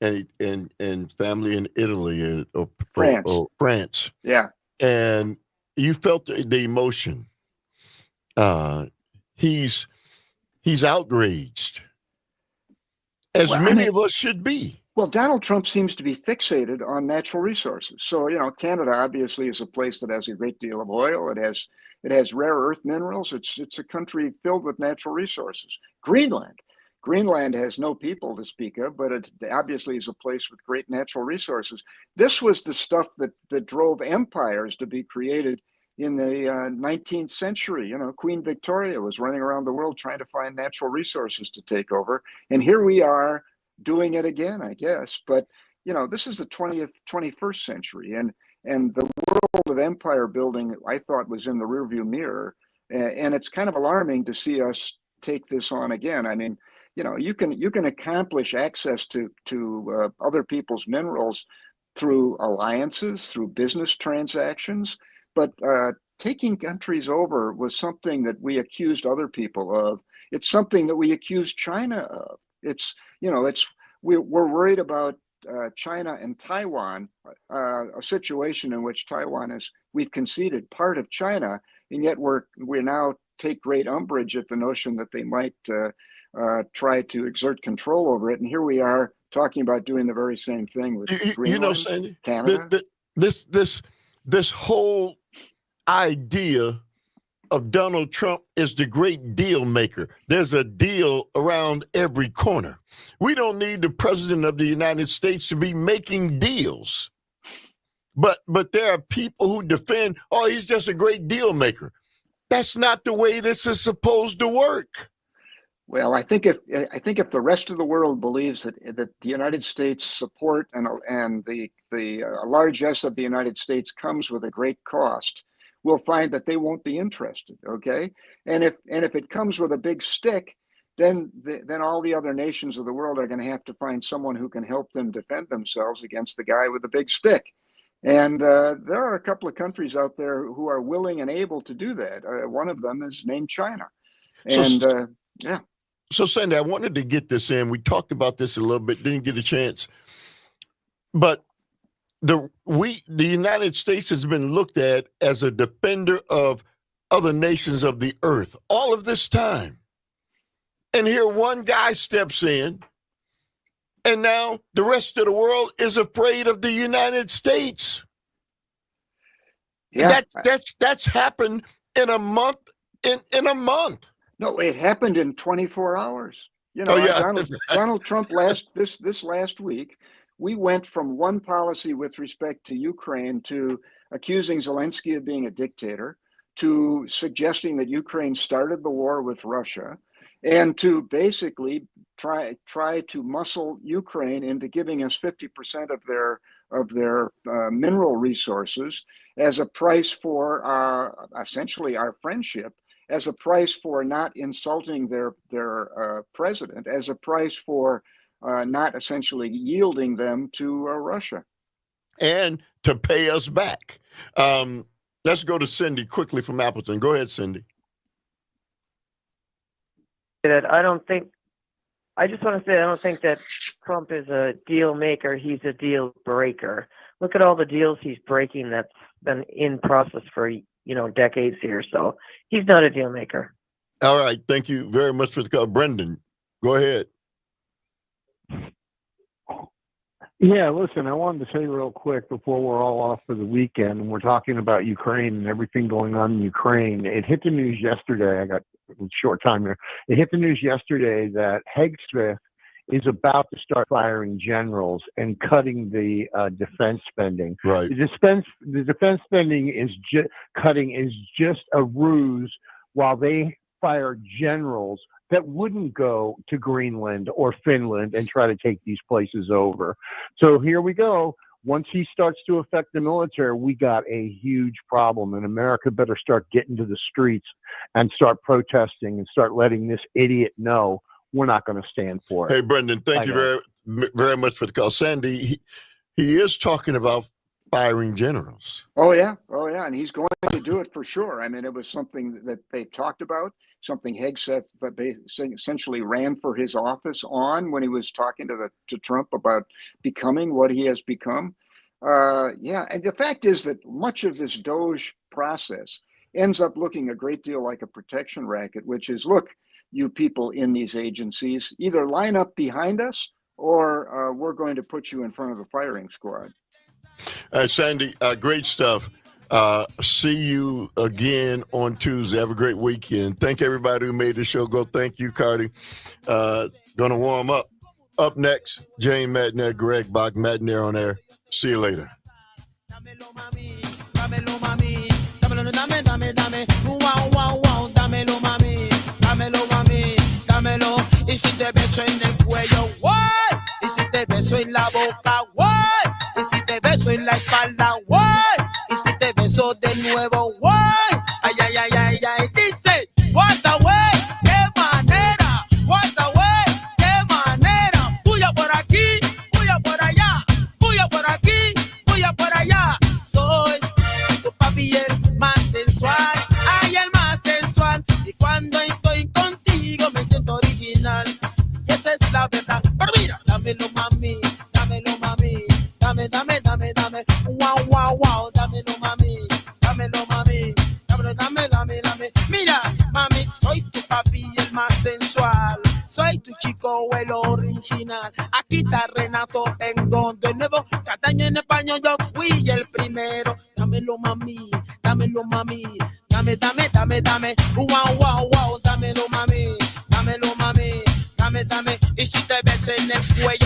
and family in Italy or France. Yeah. And you felt the emotion. He's outraged, as many of us should be. Well, Donald Trump seems to be fixated on natural resources. So, you know, Canada obviously is a place that has a great deal of oil. It has rare earth minerals. It's a country filled with natural resources. Greenland has no people to speak of, but it obviously is a place with great natural resources. This was the stuff that drove empires to be created in the 19th century. You know, Queen Victoria was running around the world trying to find natural resources to take over. And here we are doing it again, I guess. But, you know, this is the 21st century. And the world of empire building, I thought, was in the rearview mirror. And it's kind of alarming to see us take this on again. I mean, you know, you can accomplish access to other people's minerals through alliances, through business transactions, but taking countries over was something that we accused other people of. It's something that we accused China of. We're worried about China and Taiwan, a situation in which we've conceded part of China, and yet we now take great umbrage at the notion that they might try to exert control over it. And here we are talking about doing the very same thing with Greenland, you know, Sandy, Canada. This whole idea of Donald Trump is the great deal maker. There's a deal around every corner. We don't need the president of the United States to be making deals. But there are people who defend, oh, he's just a great deal maker. That's not the way this is supposed to work. Well, I think if the rest of the world believes that the United States support and the largesse of the United States comes with a great cost, we'll find that they won't be interested. Okay, and if it comes with a big stick, then all the other nations of the world are going to have to find someone who can help them defend themselves against the guy with the big stick. And there are a couple of countries out there who are willing and able to do that. One of them is named China. And yeah. So, Sandy, I wanted to get this in. We talked about this a little bit, didn't get a chance. But the United States has been looked at as a defender of other nations of the earth all of this time. And here one guy steps in, and now the rest of the world is afraid of the United States. Yeah. That's happened in a month. In a month. No, it happened in 24 hours. You know, Donald Trump this last week, we went from one policy with respect to Ukraine to accusing Zelensky of being a dictator, to suggesting that Ukraine started the war with Russia, and to basically try to muscle Ukraine into giving us 50% of their mineral resources as a price for essentially our friendship, as a price for not insulting their president, as a price for not essentially yielding them to Russia. And to pay us back. Let's go to Cindy quickly from Appleton. Go ahead, Cindy. I don't think that Trump is a deal maker. He's a deal breaker. Look at all the deals he's breaking that's been in process for decades here. So he's not a deal maker. All right. Thank you very much for the call. Brendan, go ahead. Yeah, listen, I wanted to say real quick before we're all off for the weekend, and we're talking about Ukraine and everything going on in Ukraine. It hit the news yesterday. I got a short time here. It hit the news yesterday that Hegseth is about to start firing generals and cutting the defense spending. Right. The defense spending is just a ruse while they fire generals that wouldn't go to Greenland or Finland and try to take these places over. So here we go. Once he starts to affect the military, we got a huge problem, and America better start getting to the streets and start protesting and start letting this idiot know we're not going to stand for it. Hey, Brendan, thank you very much for the call. Sandy, he is talking about firing generals. Oh yeah, and he's going to do it for sure. I mean, it was something that they've talked about, something Hegseth that they essentially ran for his office on when he was talking to Trump about becoming what he has become. Yeah, and the fact is that much of this DOGE process ends up looking a great deal like a protection racket, which is, look, you people in these agencies, either line up behind us or we're going to put you in front of the firing squad. Sandy, great stuff. See you again on Tuesday. Have a great weekend. Thank everybody who made the show go. Thank you, Carti. Gonna warm up. Up next, Jane Madner, Greg Bach, Madner on air. See you later. Dámelo, mami, dame, wow, wow, wow, dámelo, mami, dámelo, y si te beso en el cuello, what? Y si te beso en la boca, what? Y si te beso en la espalda, what? Y si te beso de nuevo, what? Ay, ay, ay, ay, ay, dice, what the way, qué manera, what the way, qué manera, puya por aquí, puya por allá, puya por aquí, puya por allá, soy tu papi el más sensual, ay, el más sensual, y cuando estoy contigo me siento original, y esa es la verdad, pero mira, dámelo mami, dame, wow, wow, wow, dámelo mami, dame, mira, mami, soy tu papi el más sensual, soy tu chico el original, aquí está Renato, vengo de nuevo, Cataño en español yo fui el primero, dámelo mami, dame, wow, wow, wow, dámelo mami, y si te ves en el cuello,